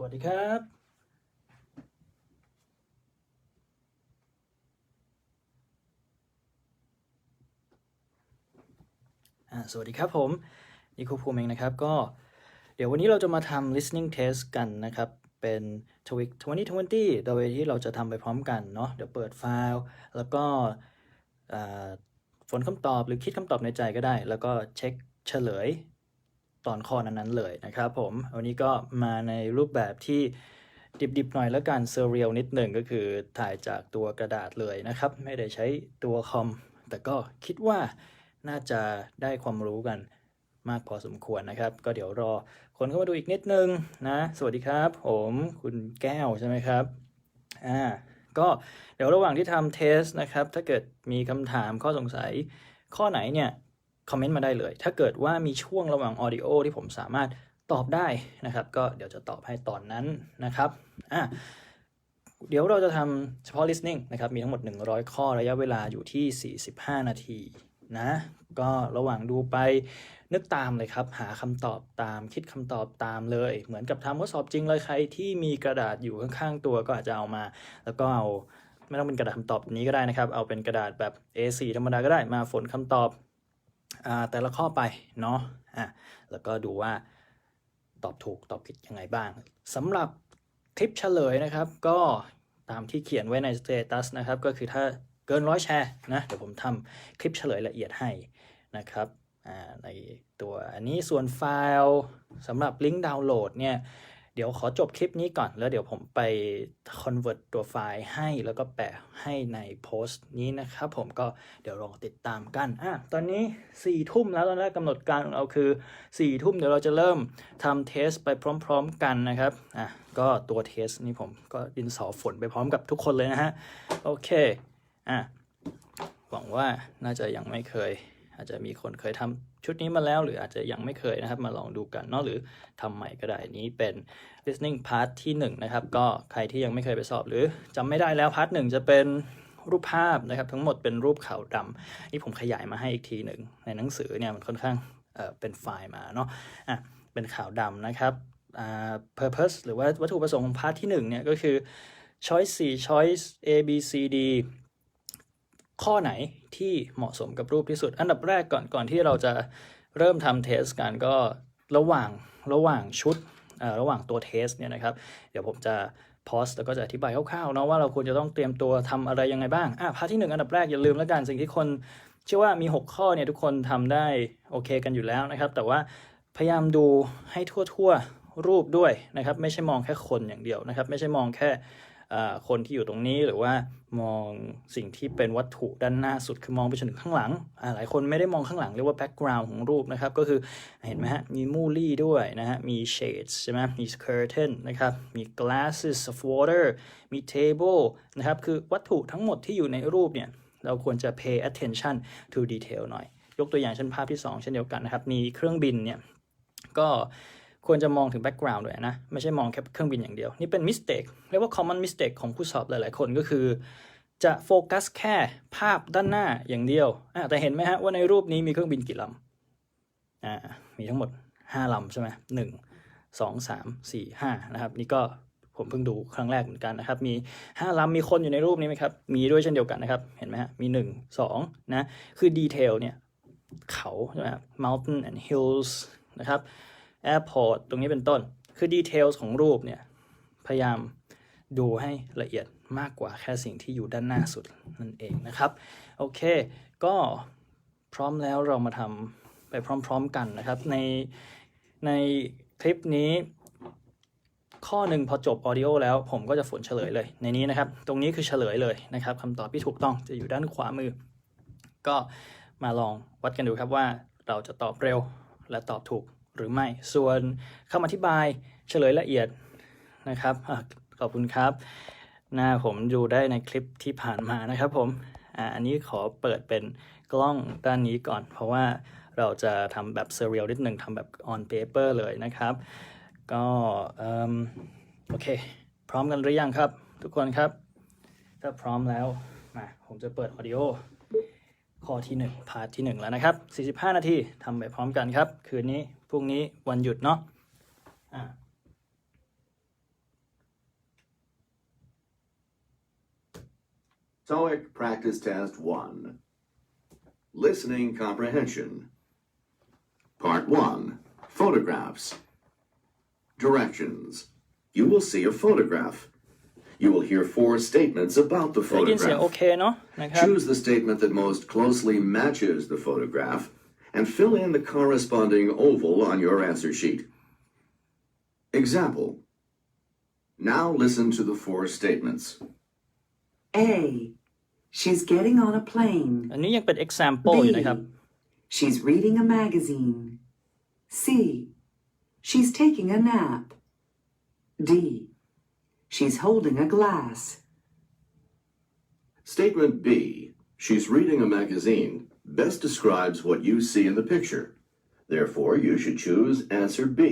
วัสดีครับสวัสดีครับผมนี่ครูภูมิเองนะครับก็เดี๋ยววันนี้เราจะมาทำ listening test กันนะครับเป็น TOEIC 2020 โดยที่เราจะทำไปพร้อมกันเนาะเดี๋ยวเปิดไฟล์แล้วก็ฝนคำตอบหรือคิดคำตอบในใจก็ได้แล้วก็เช็คเฉลยตอนข้อนั้นๆเลยนะครับผมวันนี้ก็มาในรูปแบบที่ดิบๆหน่อยแล้วกันเซเรียลนิดหนึ่งก็คือถ่ายจากตัวกระดาษเลยนะครับไม่ได้ใช้ตัวคอมแต่ก็คิดว่าน่าจะได้ความรู้กันมากพอสมควรนะครับก็เดี๋ยวรอคนเข้ามาดูอีกนิดนึงนะสวัสดีครับผมคุณแก้วใช่ไหมครับก็เดี๋ยวระหว่างที่ทำเทสนะครับถ้าเกิดมีคำถามข้อสงสัยข้อไหนเนี่ยคอมเมนต์มาได้เลยถ้าเกิดว่ามีช่วงระหว่างออดิโอที่ผมสามารถตอบได้นะครับก็เดี๋ยวจะตอบให้ตอนนั้นนะครับเดี๋ยวเราจะทำเฉพาะ listening นะครับมีทั้งหมด100ข้อระยะเวลาอยู่ที่45นาทีนะก็ระหว่างดูไปนึกตามเลยครับหาคำตอบตามคิดคำตอบตามเลยเหมือนกับทำข้อสอบจริงเลยใครที่มีกระดาษอยู่ข้างๆตัวก็อาจจะเอามาแล้วก็เอาไม่ต้องเป็นกระดาษคำตอบนี้ก็ได้นะครับเอาเป็นกระดาษแบบ A4 ธรรมดาก็ได้มาฝนคำตอบแต่ละข้อไปเนาะแล้วก็ดูว่าตอบถูกตอบผิดยังไงบ้างสำหรับคลิปเฉลยนะครับก็ตามที่เขียนไว้ในสเตตัสนะครับก็คือถ้าเกิน100แชร์นะเดี๋ยวผมทำคลิปเฉลยละเอียดให้นะครับในตัวอันนี้ส่วนไฟล์สำหรับลิงก์ดาวน์โหลดเนี่ยเดี๋ยวขอจบคลิปนี้ก่อนแล้วเดี๋ยวผมไป convert ตัวไฟล์ให้แล้วก็แปะให้ในโพสต์นี้นะครับผมก็เดี๋ยวลองติดตามกันตอนนี้4 ทุ่มแล้วตอนแรกกำหนดการของเราคือ4 ทุ่มเดี๋ยวเราจะเริ่มทำเทสไปพร้อมๆกันนะครับก็ตัวเทสนี่ผมก็ดินสอฝนไปพร้อมกับทุกคนเลยนะฮะโอเคหวังว่าน่าจะยังไม่เคยอาจจะมีคนเคยทำชุดนี้มาแล้วหรืออาจจะยังไม่เคยนะครับมาลองดูกันเนาะหรือทำใหม่ก็ได้นี้เป็น listening part ที่1นะครับก็ใครที่ยังไม่เคยไปสอบหรือจำไม่ได้แล้วพาร์ท 1จะเป็นรูปภาพนะครับทั้งหมดเป็นรูปขาวดำนี่ผมขยายมาให้อีกทีหนึ่งในหนังสือเนี่ยมันค่อนข้างเป็นไฟล์มาเนาะเป็นขาวดำนะครับpurpose หรือว่าวัตถุประสงค์ของพาร์ทที่1เนี่ยก็คือ choice 4 choice A B C Dข้อไหนที่เหมาะสมกับรูปที่สุดอันดับแรกก่อนที่เราจะเริ่มทำเทสกันก็ระหว่างชุดระหว่างตัวเทสเนี่ยนะครับเดี๋ยวผมจะพอสแล้วก็จะอธิบายคร่าวๆเนาะว่าเราควรจะต้องเตรียมตัวทำอะไรยังไงบ้างพาร์ทที่1อันดับแรกอย่าลืมแล้วกันสิ่งที่คนเชื่อว่ามี6ข้อเนี่ยทุกคนทำได้โอเคกันอยู่แล้วนะครับแต่ว่าพยายามดูให้ทั่วรูปด้วยนะครับไม่ใช่มองแค่คนอย่างเดียวนะครับไม่ใช่มองแค่คนที่อยู่ตรงนี้หรือว่ามองสิ่งที่เป็นวัตถุด้านหน้าสุดคือมองไปจนถึงข้างหลังหลายคนไม่ได้มองข้างหลังเรียกว่า background ของรูปนะครับก็คือเห็นไหมฮะมีมูลี่ด้วยนะฮะมี shades ใช่ไหมมี curtain นะครับมี glasses of water มี table นะครับคือวัตถุทั้งหมดที่อยู่ในรูปเนี่ยเราควรจะ pay attention to detail หน่อยยกตัวอย่างเช่นภาพที่2เช่นเดียวกันนะครับมีเครื่องบินเนี่ยก็ควรจะมองถึง background ด้วยนะไม่ใช่มองแค่เครื่องบินอย่างเดียวนี่เป็น mistake เรียกว่า common mistake ของผู้สอบหลายๆคนก็คือจะโฟกัสแค่ภาพด้านหน้าอย่างเดียวแต่เห็นไหมฮะว่าในรูปนี้มีเครื่องบินกี่ลำมีทั้งหมด5 ลำใช่ไหม1 2 3 4 5นะครับนี่ก็ผมเพิ่งดูครั้งแรกเหมือนกันนะครับมี5 ลำมีคนอยู่ในรูปนี้ไหมครับมีด้วยเช่นเดียวกันนะครับเห็นไหมฮะมี1 2นะคือดีเทลเนี่ยเขาใช่ไหม mountain and hills นะครับAirport ตรงนี้เป็นต้นคือ details ของรูปเนี่ยพยายามดูให้ละเอียดมากกว่าแค่สิ่งที่อยู่ด้านหน้าสุดนั่นเองนะครับโอเคก็พร้อมแล้วเรามาทำไปพร้อมๆกันนะครับในคลิปนี้ข้อหนึ่งพอจบ audio แล้วผมก็จะฝนเฉลยเลยในนี้นะครับตรงนี้คือเฉลยเลยนะครับคำตอบที่ถูกต้องจะอยู่ด้านขวามือก็มาลองวัดกันดูครับว่าเราจะตอบเร็วและตอบถูกหรือไม่ส่วนคำอธิบายเฉลยละเอียดนะครับขอบคุณครับหน้าผมดูได้ในคลิปที่ผ่านมานะครับผมอันนี้ขอเปิดเป็นกล้องด้านนี้ก่อนเพราะว่าเราจะทำแบบเซเรียลนิดหนึ่งทำแบบ on paper เลยนะครับก็โอเคพร้อมกันหรือยังครับทุกคนครับถ้าพร้อมแล้วมาผมจะเปิด audioข้อที่1พาร์ทที่1แล้วนะครับ45นาทีทำไปพร้อมกันครับคืนนี้พรุ่งนี้วันหยุดเนาะ TOEIC Practice Test 1. Listening Comprehension. Part 1. Photographs. Directions. You will see a photograph. You will hear 4 statements about the ได้ยินเสียง photograph. โอเคเนาะนะครับ Choose the statement that most closely matches the photograph and fill in the corresponding oval on your answer sheet. Example. Now listen to the 4 statements. A. She's getting on a plane. อันนี้ยังเป็น example อยู่นะครับ She's reading a magazine. C. She's taking a nap. D. She's holding a glass. Statement B. She's reading a magazine best describes what you see in the picture. Therefore, you should choose answer B.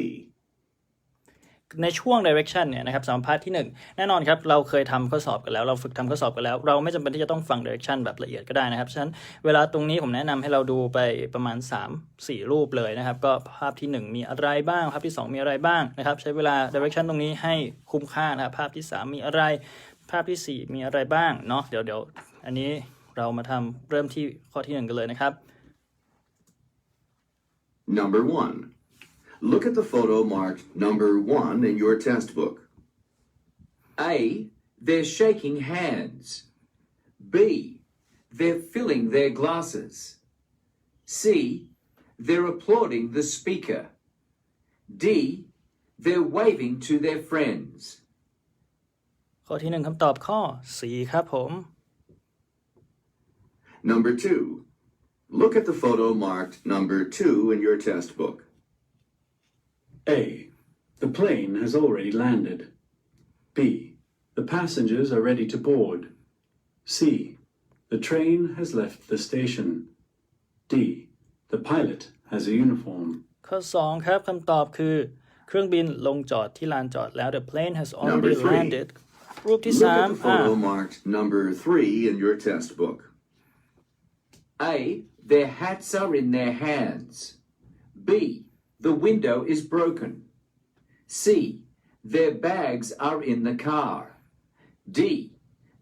ในช่วง direction เนี่ยนะครับสำหรับพาร์ทที่1แน่นอนครับเราเคยทำข้อสอบกันแล้วเราฝึกทำข้อสอบกันแล้วเราไม่จำเป็นที่จะต้องฟัง direction แบบละเอียดก็ได้นะครับฉะนั้นเวลาตรงนี้ผมแนะนำให้เราดูไปประมาณ 3-4 รูปเลยนะครับก็ภาพที่1มีอะไรบ้างภาพที่2มีอะไรบ้างนะครับใช้เวลา direction ตรงนี้ให้คุ้มค่านะครับภาพที่3มีอะไรภาพที่4มีอะไรบ้างเนาะเดี๋ยวอันนี้เรามาทำเริ่มที่ข้อที่1กันเลยนะครับ Number 1. Look at the photo marked number 1 in your test book. A. They're shaking hands. B. They're filling their glasses. C. They're applauding the speaker. D. They're waving to their friends. ข้อที่1คำตอบข้อ C ครับผม Number 2. Look at the photo marked number 2 in your test book. A. The plane has already landed. B. The passengers are ready to board. C. The train has left the station. D. The pilot has a uniform. ข้อ2ครับคำตอบคือเครื่องบินลงจอดที่ลานจอดแล้ว The plane has Number already 3. landed รูปที่ Look at 3 the photo marked number 3 in your test book. A. Their hats are in their hands. B. The window is broken. C. Their bags are in the car. D.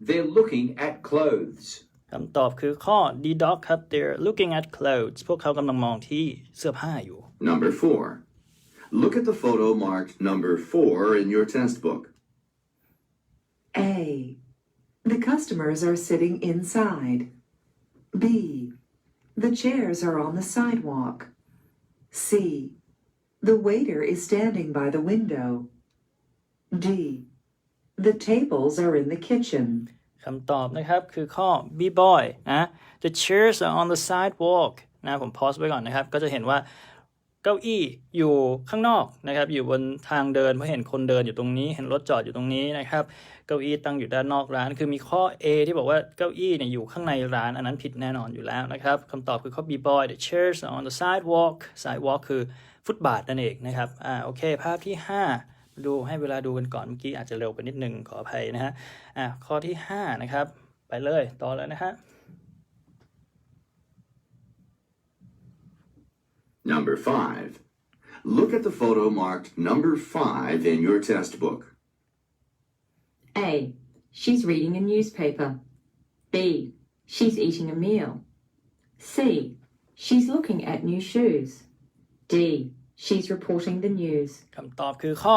They're looking at clothes. คำตอบคือข้อ D dog ครับ They're looking at clothes พวกเขากำลังมองที่เสื้อผ้าอยู่ Number 4. Look at the photo marked number 4 in your test book. A. The customers are sitting inside. B. The chairs are on the sidewalk. C. The waiter is standing by the window. D. The tables are in the kitchen. คำตอบนะครับคือข้อ B boy นะ The chairs are on the sidewalk นะผมพอสไว้ก่อนนะครับก็จะเห็นว่าเก้าอี้อยู่ข้างนอกนะครับอยู่บนทางเดินเพราะเห็นคนเดินอยู่ตรงนี้เห็นรถจอดอยู่ตรงนี้นะครับเก้าอี้ตั้งอยู่ด้านนอกร้านคือมีข้อ A ที่บอกว่าเก้าอี้เนี่ยอยู่ข้างในร้านอันนั้นผิดแน่นอนอยู่แล้วนะครับคำตอบคือข้อ B boy The chairs are on the sidewalk คือฟุตบาทนั่นเองนะครับโอเคภาพที่5ดูให้เวลาดูกันก่อนเมื่อกี้อาจจะเร็วไปนิดนึงขออภัยนะฮะข้อที่5นะครับไปเลยต่อเลยนะฮะ Number 5. Look at the photo marked number 5 in your test book. A. She's reading a newspaper. B. She's eating a meal. C. She's looking at new shoes. D. She's reporting the news. คำตอบคือข้อ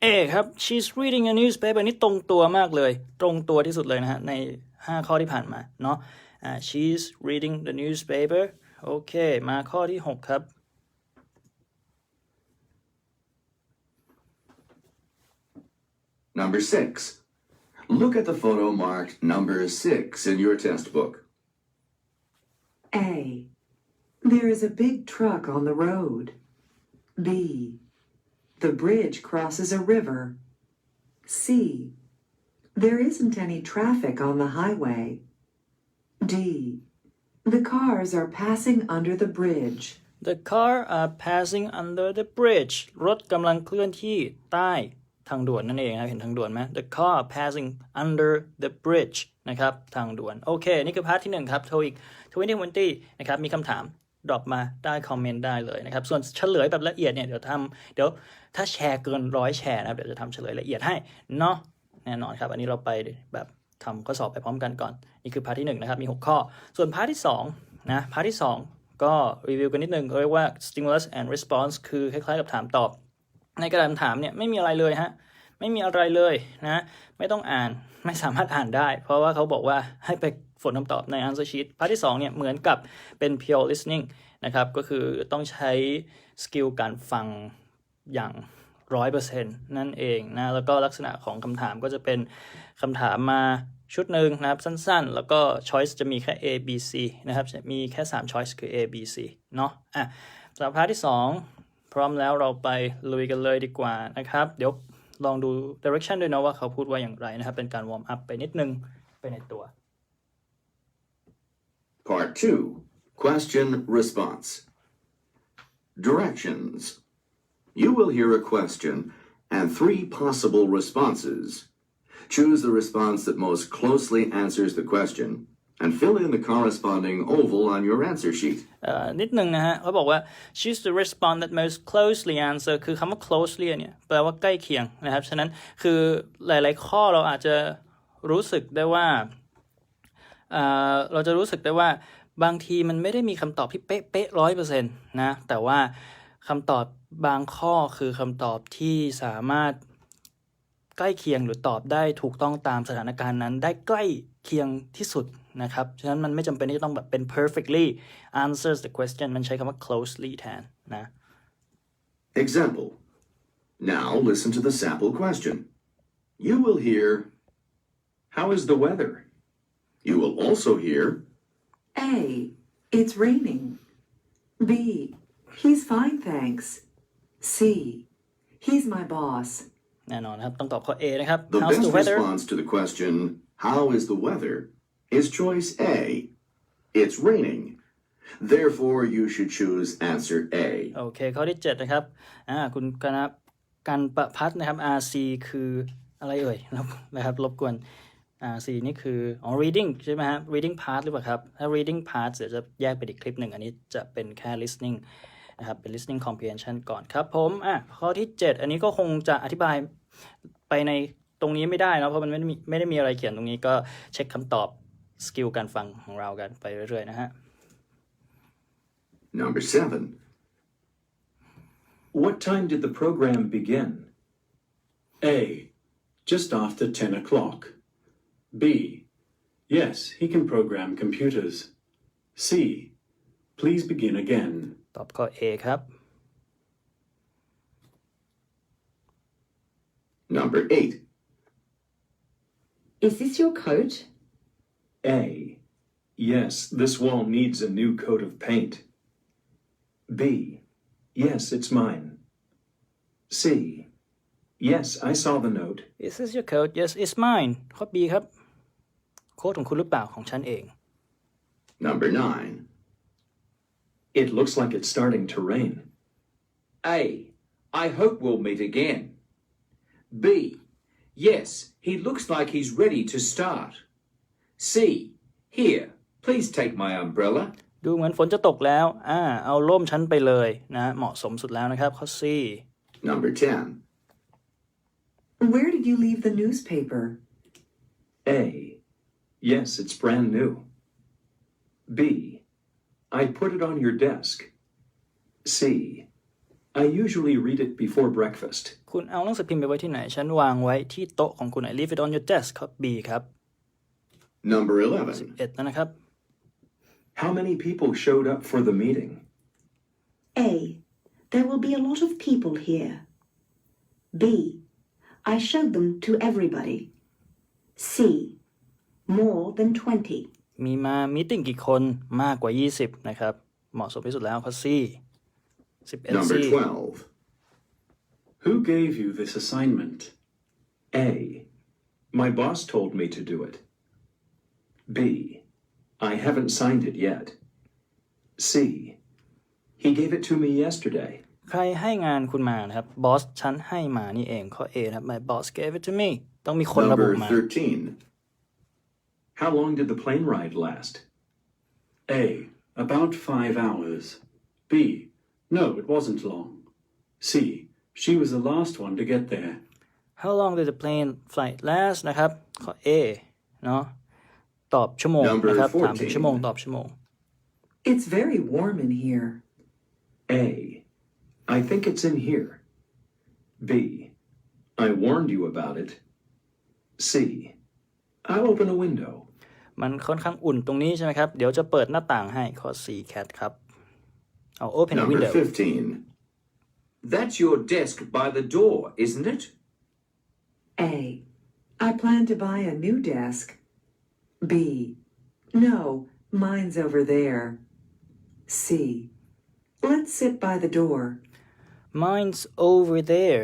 A ครับ She's reading a newspaper นี่ตรงตัวมากเลยตรงตัวที่สุดเลยนะฮะใน5ข้อที่ผ่านมาเนาะShe's reading the newspaper โอเคมาข้อที่6ครับ Number 6. Look at the photo marked number 6 in your test book. A. There is a big truck on the road. B. The bridge crosses a river. C. There isn't any traffic on the highway. D. The cars are passing under the bridge. The car are passing under the bridge รถกำลังเคลื่อนที่ใต้ทางด่วนนั่นเองครับเห็นทางด่วนไหม The car passing under the bridge นะครับทางด่วนโอเคนี่คือพาร์ทที่1ครับ TOEIC 2020นะครับมีคำถามดรอปมาได้คอมเมนต์ได้เลยนะครับส่วนเฉลยแบบละเอียดเนี่ยเดี๋ยวถ้าแชร์เกิน100แชร์นะครับเดี๋ยวจะทำเฉลยละเอียดให้เนาะแน่นอนครับอันนี้เราไปแบบ ทำข้อสอบไปพร้อมกันก่อนนี่คือพาร์ทที่1นะครับมี6ข้อส่วนพาร์ทที่2นะพาร์ทที่2ก็รีวิวกันนิดนึงเรียกว่า stimulus and response คือคล้ายๆกับถามตอบในกระดานถามเนี่ยไม่มีอะไรเลยฮะไม่มีอะไรเลยนะไม่ต้องอ่านไม่สามารถอ่านได้เพราะว่าเขาบอกว่าให้ไปฝนคำตอบใน answer sheet พาร์ทที่2เนี่ยเหมือนกับเป็น pure listening นะครับก็คือต้องใช้สกิลการฟังอย่าง 100% นั่นเองนะแล้วก็ลักษณะของคำถามก็จะเป็นคำถามมาชุดหนึ่งนะครับสั้นๆแล้วก็ choice จะมีแค่ A B C นะครับจะมีแค่3 choice คือ A B C เนาะสำหรับพาร์ทที่2พร้อมแล้วเราไปลุยกันเลยดีกว่านะครับเดี๋ยวลองดู direction ด้วยนะว่าเขาพูดว่าอย่างไรนะครับเป็นการ warm up ไปนิดนึงไปในตัว Part 2. Question Response. Directions. You will hear a question and 3 possible responses. Choose the response that most closely answers the question and fill in the corresponding oval on your answer sheet. นิดนึงนะฮะเขาบอกว่า choose the response that most closely answer คือคำว่า closely เนี่ยแปลว่าใกล้เคียงนะครับฉะนั้นคือหลายๆข้อเราอาจจะรู้สึกได้ว่าเราจะรู้สึกได้ว่าบางทีมันไม่ได้มีคำตอบที่เป๊ะๆ 100% นะแต่ว่าคำตอบบางข้อคือคำตอบที่สามารถใกล้เคียงหรือตอบได้ถูกต้องตามสถานการณ์นั้นได้ใกล้เคียงที่สุดนะครับฉะนั้นมันไม่จำเป็นที่จะต้องแบบเป็น perfectly answers the question มันใช้คำว่า closely แทนนะ Example. Now listen to the sample question. You will hear, How is the weather? you will also hear, A. It's raining. B. He's fine, thanks. C. He's my boss. แน่นอนครับต้องตอบข้อ A นะครับ the How's best the weather response to the question, how is the weather, is choice A. It's raining. Therefore, you should choose answer A. โอเคข้อที่7นะครับคุณกันประพัฒน์นะครับ RC คืออะไรเอ่ยนะครับรบกวนRC นี่คือreading ใช่ไหมฮะ reading part หรือเปล่าครับถ้า reading part เดี๋ยวจะแยกเป็นอีกคลิปหนึ่งอันนี้จะเป็นแค่ listening นะครับเป็น listening comprehension ก่อนครับผมข้อที่7อันนี้ก็คงจะอธิบายไปในตรงนี้ไม่ได้นะเพราะมันไม่ได้มีอะไรเขียนตรงนี้ก็เช็คคำตอบสกิลการฟังของเรากันไปเรื่อยๆนะฮะ Number 7. What time did the program begin? A. Just after 10 o'clock. B. Yes, he can program computers. C. Please begin again. ตอบข้อ A ครับ Number 8. Is this your coat? A. Yes, this wall needs a new coat of paint. B. Yes, it's mine. C. Yes, I saw the note. Is this your coat? Yes, it's mine. ข้อ B ครับโค้ดของคุณหรือเปล่าของฉันเอง Number 9. It looks like it's starting to rain. A. I hope we'll meet again. B. Yes, he looks like he's ready to start. C. Here, please take my umbrella. ดูเหมือนฝนจะตกแล้วเอาร่มฉันไปเลยนะเหมาะสมสุดแล้วนะครับข้อ C Number 10. Where did you leave the newspaper? A. Yes, it's brand new. B. I put it on your desk. C. I usually read it before breakfast. คุณเอาหนังสือพิมพ์ไปไว้ที่ไหนฉันวางไว้ที่โต๊ะของคุณ I leave it on your desk ข้อ B ครับ Number 11. 11แล้วนะครับ How many people showed up for the meeting? A. There will be a lot of people here. B. I showed them to everybody. C. More than 20. มีมามีติ้งกี่คนมากกว่า20นะครับเหมาะสมที่สุดแล้วข้อ C 11 Number C 12. Who gave you this assignment? A. My boss told me to do it. B. I haven't signed it yet. C. He gave it to me yesterday. ใครให้งานคุณมานะครับบอสฉันให้มานี่เองข้อ A นะครับ My boss gave it to me ต้องมีคนระบุ Number มา 13. How long did the plane ride last? A. About 5 hours. B. No, it wasn't long. C. She was the last one to get there. How long did the plane flight last นะครับข้อ A เนาะตอบชั่วโมง Number นะครับถามถึง 14 ชั่วโมงตอบชั่วโมง It's very warm in here. A. I think it's in here. B. I warned you about it. C. I'll open a window. มันค่อนข้างอุ่นตรงนี้ใช่ไหมครับเดี๋ยวจะเปิดหน้าต่างให้ข้อ C cat ครับเอา open a Number window 15. That's your desk by the door, isn't it? A. I plan to buy a new desk. B. No, mine's over there. C. Let's sit by the door. mine's over there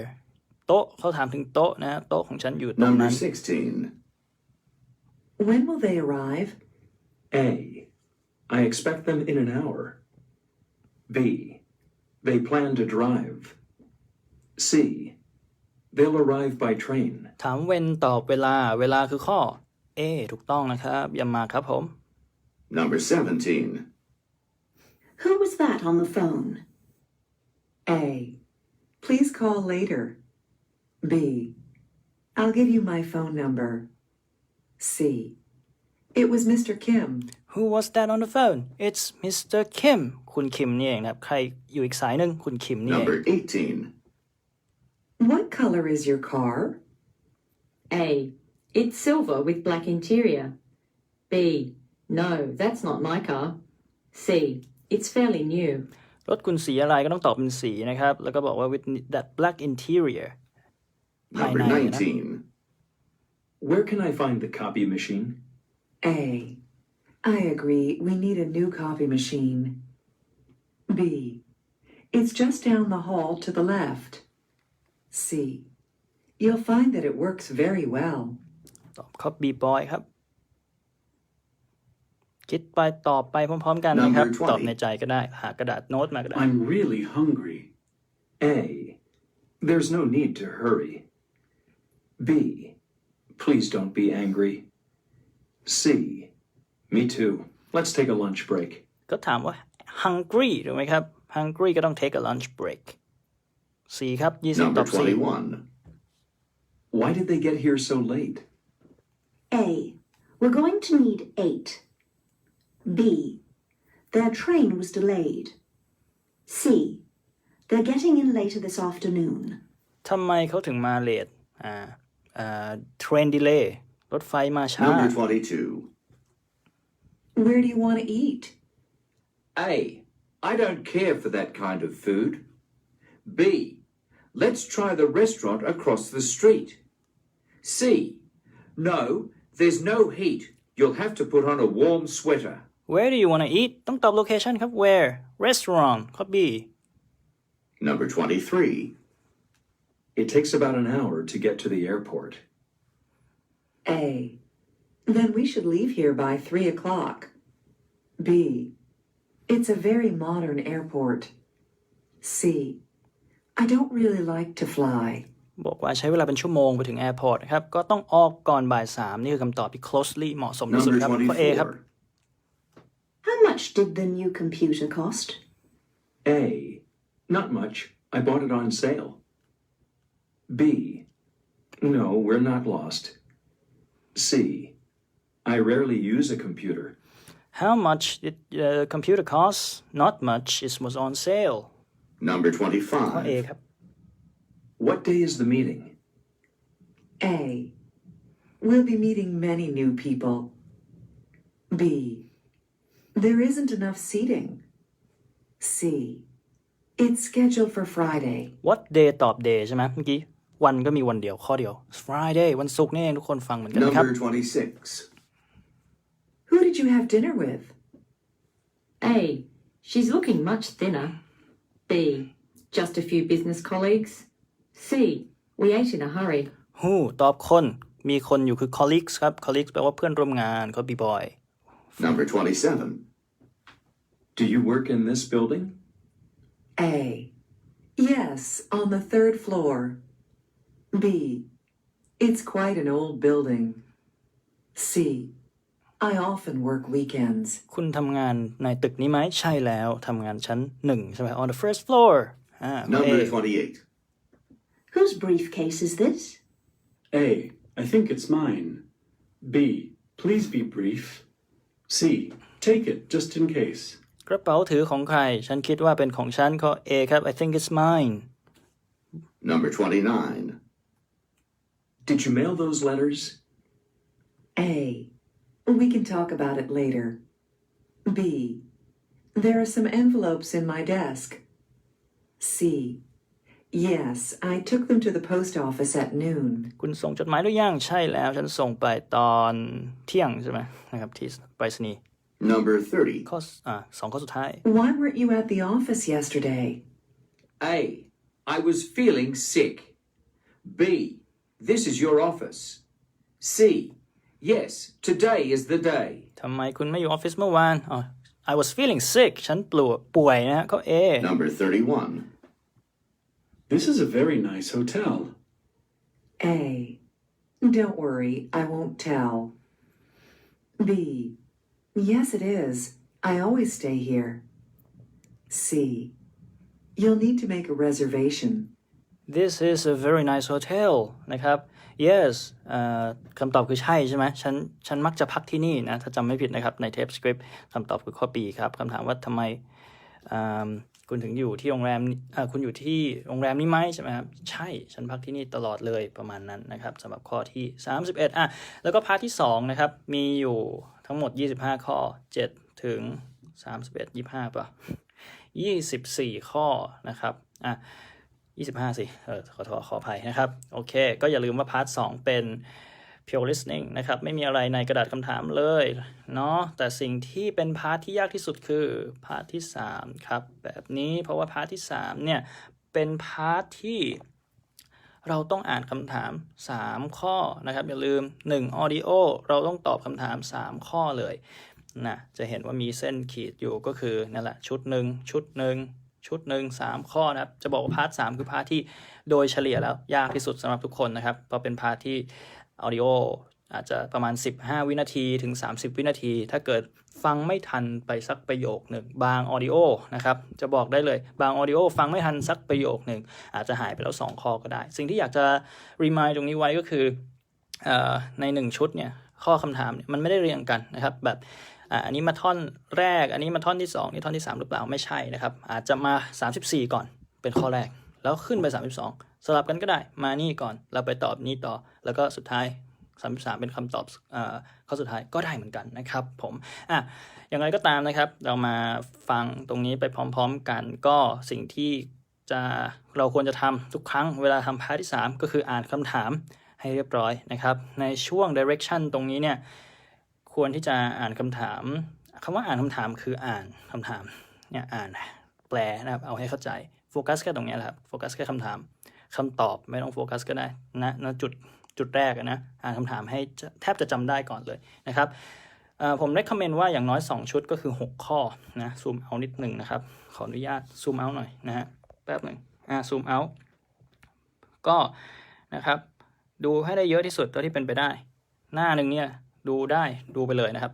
โต๊ะเขาถามถึงโต๊ะนะโต๊ะของฉันอยู่ตรง Number นั้น 16. When will they arrive? A. I expect them in an hour. B. They plan to drive. C. They'll arrive by train. ถาม when ตอบเวลาคือข้อ A ถูกต้องนะครับเยี่ยมมากครับผม Number 17. Who was that on the phone? A. Please call later. B. I'll give you my phone number. C. It was Mr. Kim. Who was that on the phone It's Mr. Kim คุณคิมนี่เองนะครับใครอยู่อีกสายหนึ่งคุณคิมนี่เอง Number 18. What color is your car? A. It's silver with black interior. B. No, that's not my car. C. It's fairly new. รถคุณสีอะไรก็ต้องตอบเป็นสีนะครับแล้วก็บอกว่า with that black interior ภายใน Number นะ 19. Where can I find the copy machine? A. I agree. We need a new copy machine. B. It's just down the hall to the left. C. You'll find that it works very well. ตอบข้อ B boy ครับคิดไปตอบไปพร้อมๆกันนะครับ Number 20. ตอบในใจก็ได้หากระดาษโน้ตมาก็ได้ I'm really hungry. A. There's no need to hurry. B. Please don't be angry. C. Me too. Let's take a lunch break. ก็ถามว่า hungry ถูกไหมครับ hungry ก็ต้อง take a lunch break C ครับ20ต Number อบ C 21. Why did they get here so late? A. We're going to need 8. B. Their train was delayed. C. They're getting in later this afternoon. ทำไมเขาถึงมาเลทtrain delay รถไฟมาช้า Number 22. Where do you want to eat? A. I don't care for that kind of food. B. Let's try the restaurant across the street. C. No, there's no heat. You'll have to put on a warm sweater. Where do you want to eat ต้องตอบ location ครับ Where restaurant ข้อ B Number 23. It takes about an hour to get to the airport. A. Then we should leave here by 3 o'clock. B. It's a very modern airport. C. I don't really like to fly. บอกว่าใช้เวลาเป็นชั่วโมงไปถึง airport นะครับก็ต้องออกก่อนบ่าย3นี่คือคำตอบที่ closely เหมาะสมที่สุด Number ครับข้อ A ครับ 24. How much did the new computer cost? A. Not much. I bought it on sale. B. No, we're not lost. C. I rarely use a computer. How much did the computer cost Not much it was on sale Number ข้อ A 25. ครับ What day is the meeting? A. We'll be meeting many new people. B. There isn't enough seating. C. It's scheduled for Friday. What day ตอบ day ใช่ไหมเมื่อกี้วันก็มีวันเดียวข้อเดียว Friday วันศุกร์นี่เองทุกคนฟังเหมือนกันครับ Number 26. Who did you have dinner with? A. She's looking much thinner. B. Just a few business colleagues. C. We ate in a hurry. Who ตอบคนมีคนอยู่คือ colleagues ครับ colleagues แปลว่าเพื่อนร่วมงานข้อ B boy Number 27. Do you work in this building? A. Yes, on the 3rd floor. B. It's quite an old building. C. I often work weekends. คุณทำงานในตึกนี้ไหมใช่แล้วทำงานชั้น1ใช่ไหม on the first floor ข้อ A Number 28. Whose briefcase is this? A. I think it's mine. B. Please be brief. C. Take it just in case. กระเป๋าถือของใครฉันคิดว่าเป็นของฉันข้อ A ครับ I think it's mine. Number 29. Did you mail those letters? A. We can talk about it later. B. There are some envelopes in my desk. C. Yes, I took them to the post office at noon. คุณส่งจดหมายหรือยังใช่แล้วฉันส่งไปตอนเที่ยงใช่ไหมนะครับที่ไปรษณีย์ Number 30. ข้อ2ข้อสุดท้าย Why weren't you at the office yesterday? A. I was feeling sick. B. This is your office. C. Yes, today is the day. ทำไมคุณไม่อยู่ออฟฟิศเมื่อวานอ๋อ I was feeling sick ฉันป่วยนะข้อ A Number 31. This is a very nice hotel. A. Don't worry, I won't tell. B. Yes, it is. I always stay here. C. You'll need to make a reservation. This is a very nice hotel นะครับ yes คำตอบคือใช่ใช่ไหมฉันมักจะพักที่นี่นะถ้าจำไม่ผิดนะครับในเทปสคริปต์คำตอบคือข้อ B ครับคำถามว่าทำไมคุณถึงอยู่ที่โรงแรมคุณอยู่ที่โรงแรมนี้ไหมใช่ไหมครับใช่ฉันพักที่นี่ตลอดเลยประมาณนั้นนะครับสำหรับข้อที่31แล้วก็พาร์ทที่2นะครับมีอยู่ทั้งหมด25ข้อ7ถึง31 25ป่ะ24ข้อนะครับ25สิขออภัยนะครับโอเคก็อย่าลืมว่าพาร์ท2เป็น pure listening นะครับไม่มีอะไรในกระดาษคำถามเลยเนาะแต่สิ่งที่เป็นพาร์ทที่ยากที่สุดคือพาร์ทที่3ครับแบบนี้เพราะว่าพาร์ทที่3เนี่ยเป็นพาร์ทที่เราต้องอ่านคำถาม3ข้อนะครับอย่าลืม1 audio เราต้องตอบคำถาม3ข้อเลยนะจะเห็นว่ามีเส้นขีดอยู่ก็คือนั่นแหละชุดหนึ่ง3ข้อนะครับจะบอกว่าพาร์ท3คือพาร์ทที่โดยเฉลี่ยแล้วยากที่สุดสำหรับทุกคนนะครับเพราะเป็นพาร์ทที่ audio อาจจะประมาณ15วินาทีถึง30วินาทีถ้าเกิดฟังไม่ทันไปสักประโยคหนึ่งบาง audio นะครับจะบอกได้เลยบาง audio ฟังไม่ทันสักประโยคหนึ่งอาจจะหายไปแล้ว2ข้อก็ได้สิ่งที่อยากจะ remind ตรงนี้ไว้ก็คือใน1ชุดเนี่ยข้อคำถามเนี่ยมันไม่ได้เรียงกันนะครับแบบอันนี้มาท่อนแรกอันนี้มาท่อนที่2นี่ท่อนที่3หรือเปล่าไม่ใช่นะครับอาจจะมา34ก่อนเป็นข้อแรกแล้วขึ้นไป32สลับกันก็ได้มานี่ก่อนแล้วไปตอบนี่ต่อแล้วก็สุดท้าย33เป็นคำตอบข้อสุดท้ายก็ได้เหมือนกันนะครับผมอย่างไรก็ตามนะครับเรามาฟังตรงนี้ไปพร้อมๆกันก็สิ่งที่เราควรจะทำทุกครั้งเวลาทำพาร์ทที่3ก็คืออ่านคำถามให้เรียบร้อยนะครับในช่วง direction ตรงนี้เนี่ยควรที่จะอ่านคำถามคำว่าอ่านคำถามคืออ่านคำถามเนี่ยอ่านแปลนะครับเอาให้เข้าใจโฟกัสแค่ตรงนี้แหละครับโฟกัสแค่คำถามคำตอบไม่ต้องโฟกัสก็ได้นะจุดแรกนะอ่านคำถามให้แทบจะจำได้ก่อนเลยนะครับผม recommend ว่าอย่างน้อย2ชุดก็คือ6ข้อนะซูมเอานิดหนึ่งนะครับขออนุญาตซูมเอาหน่อยนะฮะแป๊บหนึ่งซูมเอาก็นะครับดูให้ได้เยอะที่สุดเท่าที่เป็นไปได้หน้าหนึ่งเนี่ยดูไปเลยนะครับ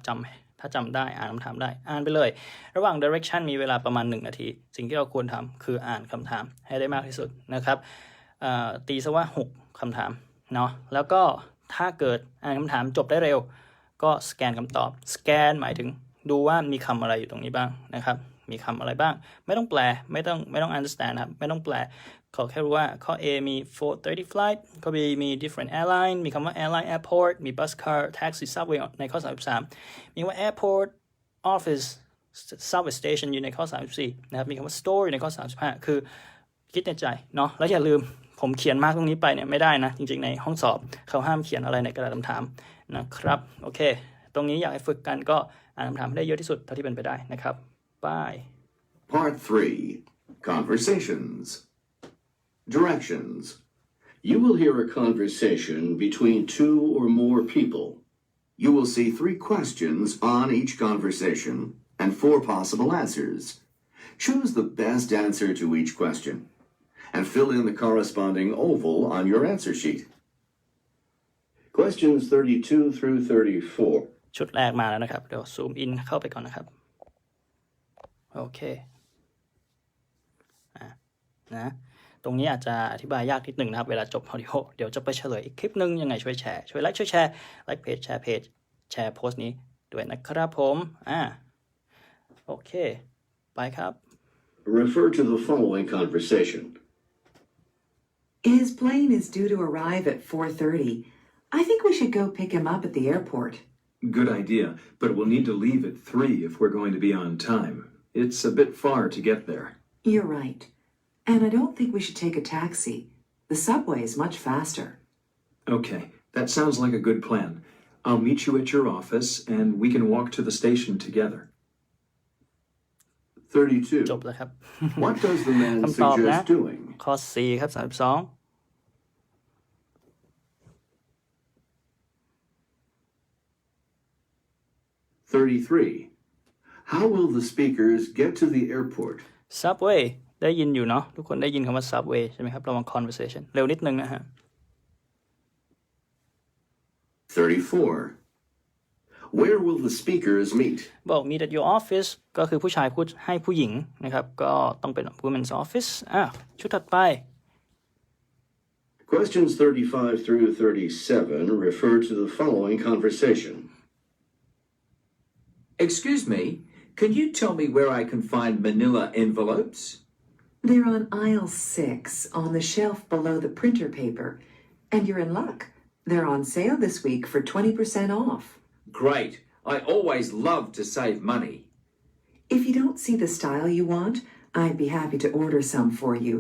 ถ้าจำได้อ่านคำถามได้อ่านไปเลยระหว่าง direction มีเวลาประมาณ1นาทีสิ่งที่เราควรทำคืออ่านคำถามให้ได้มากที่สุดนะครับตีซะว่า6คำถามเนาะแล้วก็ถ้าเกิดอ่านคำถามจบได้เร็วก็สแกนคำตอบสแกนหมายถึงดูว่ามีคำอะไรอยู่ตรงนี้บ้างนะครับมีคำอะไรบ้างไม่ต้องแปลไม่ต้อง understand นะครับไม่ต้องแปลขอแค่รู้ว่าข้อ A มี 430 flight ข้อ B มี different airline มีคำว่า airline airport มี bus car taxi subway ในข้อ33มีว่า airport office subway station อยู่ในข้อ34นะครับมีคำว่า store อยู่ในข้อ35คือคิดในใจเนาะแล้วอย่าลืมผมเขียนมากตรงนี้ไปเนี่ยไม่ได้นะจริงๆในห้องสอบเขาห้ามเขียนอะไรในกระดาษคำถามนะครับโอเคตรงนี้อยากให้ฝึกกันก็อ่านคำถามให้ได้เยอะที่สุดเท่าที่เป็นไปได้นะครับบาย Part 3. Conversations. Directions. You will hear a conversation between 2 or more people. You will see 3 questions on each conversation and 4 possible answers. Choose the best answer to each question and fill in the corresponding oval on your answer sheet. Questions 32 through 34. ชุดแรกมาแล้วนะครับเดี๋ยวซูมอินเข้าไปก่อนนะครับโอเคนะตรงนี้อาจจะอธิบายยากนิดหนึ่งนะครับเวลาจบ audio เดี๋ยวจะไปเฉลยอีกคลิปนึงยังไงช่วยแชร์ช่วยไลค์ช่วยแชร์ไลค์เพจแชร์เพจ แชร์โพสต์นี้ด้วยนะครับผมโอเคไปครับ Refer to the following conversation. His plane is due to arrive at 4:30. I think we should go pick him up at the airport. Good idea, but we'll need to leave at 3 if we're going to be on time. It's a bit far to get there. You're right. And I don't think we should take a taxi. The subway is much faster. Okay, that sounds like a good plan. I'll meet you at your office and we can walk to the station together. 32. จบแล้วครับ What does the man คำตอบนะ suggest doing? ข้อ C ครับ32 33. How will the speakers get to the airport? subway ได้ยินอยู่เนาะทุกคนได้ยินคำว่า subway ใช่ไหมครับระหว่าง conversation เร็วนิดนึงนะฮะ 34. Where will the speakers meet? บอก meet at your office ก็คือผู้ชายพูดให้ผู้หญิงนะครับก็ต้องเป็น women's office ชุดถัดไป Questions 35 through 37 refer to the following conversation. Excuse me, can you tell me where I can find manila envelopes? They're on aisle 6 on the shelf below the printer paper. And you're in luck. They're on sale this week for 20% off. Great. I always love to save money. If you don't see the style you want, I'd be happy to order some for you.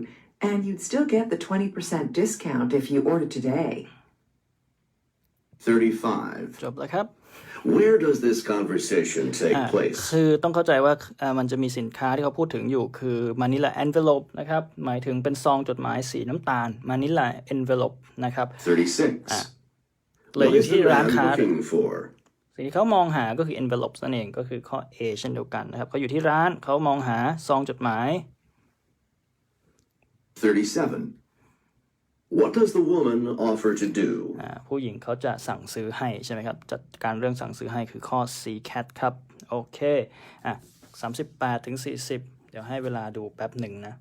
And you'd still get the 20% discount if you order today. 35. จบแล้วครับ Where does this conversation take place? คือต้องเข้าใจว่ามันจะมีสินค้าที่เขาพูดถึงอยู่คือ Manila envelope นะครับหมายถึงเป็นซองจดหมายสีน้ำตาล Manila envelope นะครับ 36. เลย What อยู่ is ที่ the ร้าน man ค้า looking for? สิ่งที่เขามองหาก็คือ envelope นั่นเองก็คือข้อ A เช่นเดียวกันนะครับเขาอยู่ที่ร้านเขามองหาซองจดหมาย 37. What does the woman offer to do? ผู้หญิงเขาจะสั่งซื้อให้ใช่ไหมครับจัดการเรื่องสั่งซื้อให้คือข้อ C cat ครับโอเค38ถึง40เดี๋ยวให้เวลาดูแป๊บหนึ่งนะ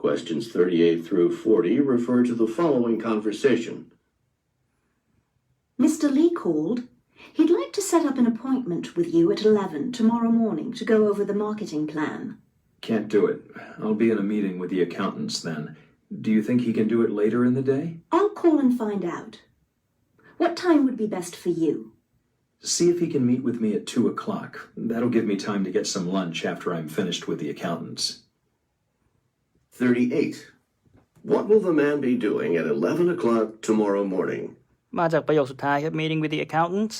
Questions 38 through 40 refer to the following conversation. Mr. Lee called. He'd like to set up an appointment with you at 11 tomorrow morning to go over the marketing plan. Can't do it. I'll be in a meeting with the accountants then. Do you think he can do it later in the day? I'll call and find out. What time would be best for you? See if he can meet with me at 2 o'clock. That'll give me time to get some lunch after I'm finished with the accountants. 38. What will the man be doing at 11 o'clock tomorrow morning? มาจากประโยคสุดท้ายครับ meeting with the accountants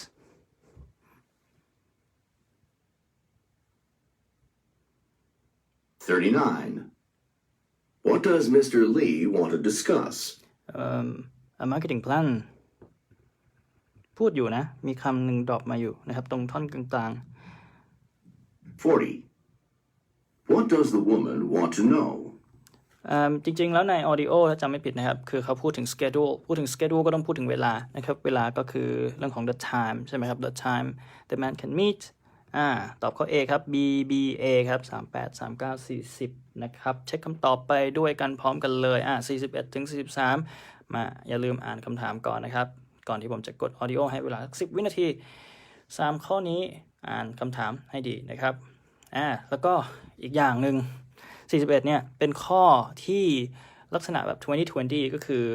39. What does Mr. Lee want to discuss? a marketing plan พูดอยู่นะมีคำหนึ่งดรอปมาอยู่นะครับตรงท่อนกลาง 40. What does the woman want to know? จริงๆแล้วใน audio ถ้าจำไม่ผิดนะครับคือเขาพูดถึง schedule พูดถึง schedule ก็ต้องพูดถึงเวลานะครับเวลาก็คือเรื่องของ the time ใช่ไหมครับ the time the man can meet ตอบข้อ A ครับ B B A ครับ38 39 40นะครับเช็คคำตอบไปด้วยกันพร้อมกันเลย41ถึง43มาอย่าลืมอ่านคำถามก่อนนะครับก่อนที่ผมจะกด audio ให้เวลา10วินาที3ข้อนี้อ่านคำถามให้ดีนะครับแล้วก็อีกอย่างหนึ่ง41เนี่ยเป็นข้อที่ลักษณะแบบ2020ก็คือ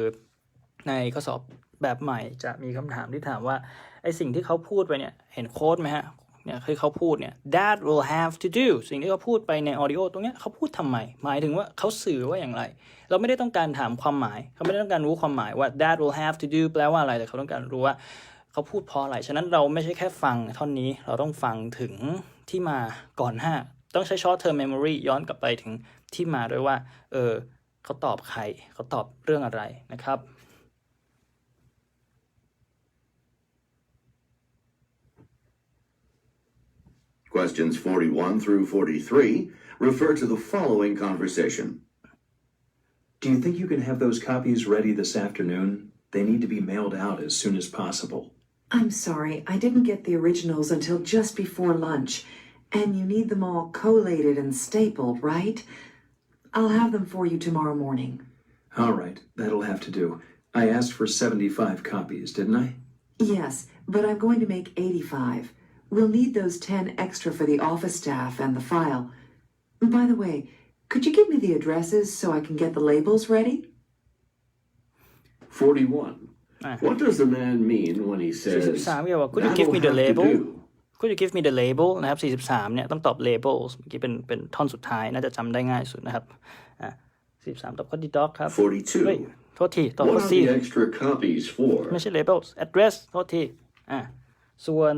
ในข้อสอบแบบใหม่จะมีคำถามที่ถามว่าไอสิ่งที่เขาพูดไปเนี่ยเห็นโค้ดไหมฮะเนี่ยคือเขาพูดเนี่ย that will have to do สิ่งที่เขาพูดไปใน audio ตรงเนี้ยเขาพูดทำไมหมายถึงว่าเขาสื่อว่าอย่างไรเราไม่ได้ต้องการถามความหมายเขาไม่ได้ต้องการรู้ความหมายว่า that will have to do แปลว่าอะไรแต่เขาต้องการรู้ว่าเขาพูดเพราะอะไรฉะนั้นเราไม่ใช่แค่ฟังท่อนนี้เราต้องฟังถึงที่มาก่อนหน้าต้องใช้ short term memory ย้อนกลับไปถึงที่มาด้วยว่าเขาตอบใครเขาตอบเรื่องอะไรนะครับ Questions 41 through 43 refer to the following conversation. Do you think you can have those copies ready this afternoon? They need to be mailed out as soon as possible. I'm sorry, I didn't get the originals until just before lunch. And you need them all collated and stapled, right? I'll have them for you tomorrow morning. All right, that'll have to do. I asked for 75 copies, didn't I? Yes, but I'm going to make 85. We'll need those 10 extra for the office staff and the file. By the way, could you give me the addresses so I can get the labels ready? 41. What does the man mean when he says, 43เกี่ยวกับ Could you give me the "That'll have to label do"? Could you give me the label นะครับ43เนี่ยต้องตอบ labels เมื่อกี้เป็นท่อนสุดท้ายน่าจะจำได้ง่ายสุดนะครับ43ตอบข้อ D doc ครับ เฮ้ย 42. โทษทีตอบ What ข้อ are C the extra copies for? ไม่ใช่ labels address โทษทีส่วน